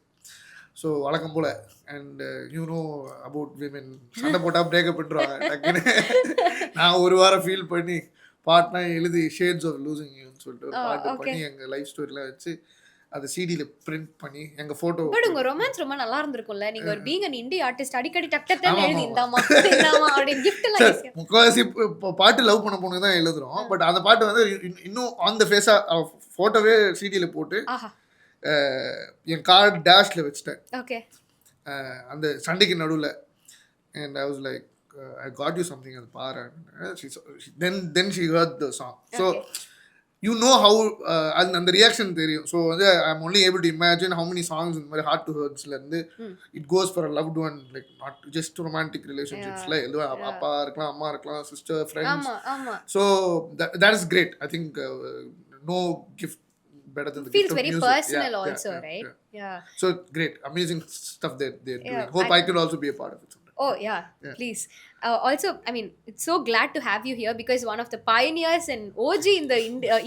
ஸோ வழக்கம் போல். And you know about women, சண்டை போட்டால் பிரேக்கப் பண்ணுறாங்க டக்குன்னு. நான் ஒரு வாரம் ஃபீல் பண்ணி பாட்னா எழுதி ஷேட்ஸ் ஆஃப் லூசிங் யூன்னு சொல்லிட்டு ஒரு பாட்டு பண்ணி எங்கள் லைஃப் ஸ்டோரிலாம் வச்சு அதை சிடியில் பிரிண்ட் பண்ணி எங்கள் ஃபோட்டோ. பட் உங்கள் ரொமான்ஸ் ரொம்ப நல்லா இருந்திருக்கும்ல. நீங்கள் ஒரு பீங் அண்ட் இண்டி ஆர்டிஸ்ட் அடிக்கடி டக்குன்னு எழுதி இந்தாமா கிஃப்ட். முக்கால்வாசி பாட்டு லவ் பண்ண பொண்ணு தான் எழுதுறோம். பட் அந்த பாட்டு வந்து இன்னும் ஆன் த ஃபேஸாக ஃபோட்டோவே சிடியில் போட்டு என் கார் டேஷ்ல வச்சிட்டேன். ஓகே. அந்த சண்டைக்கு நடுவில். And I was like I got you something அது பாரு. then she heard the song. So you know how அந்த ரியாக்ஷன் தெரியும். ஸோ வந்து I'm only able to imagine how many songs இந்த மாதிரி Heart2Hertzல இருந்து it goes for a loved one, like not just romantic relationships. like அப்பா இருக்கலாம், அம்மா இருக்கலாம், sister, friends. So that is great. I think no gift better than the feels gift very of music. personal also, right? Yeah. So great, amazing stuff they're doing. Hope I could also be a part of it someday. Please. Also, I mean, it's so glad to have you here because one of the pioneers and OG in the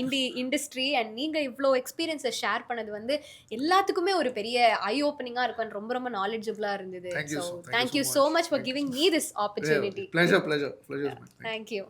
indie industry, and நீங்க இவ்ளோ எக்ஸ்பீரியன்ஸை share பண்ணது வந்து எல்லாத்துக்குமே ஒரு பெரிய ஐ ஓப்பனிங்கா இருக்கும். ரொம்ப ரொம்ப நாலேஜபிளா இருந்தது. Thank you so much for giving me this opportunity. Pleasure. Thank you.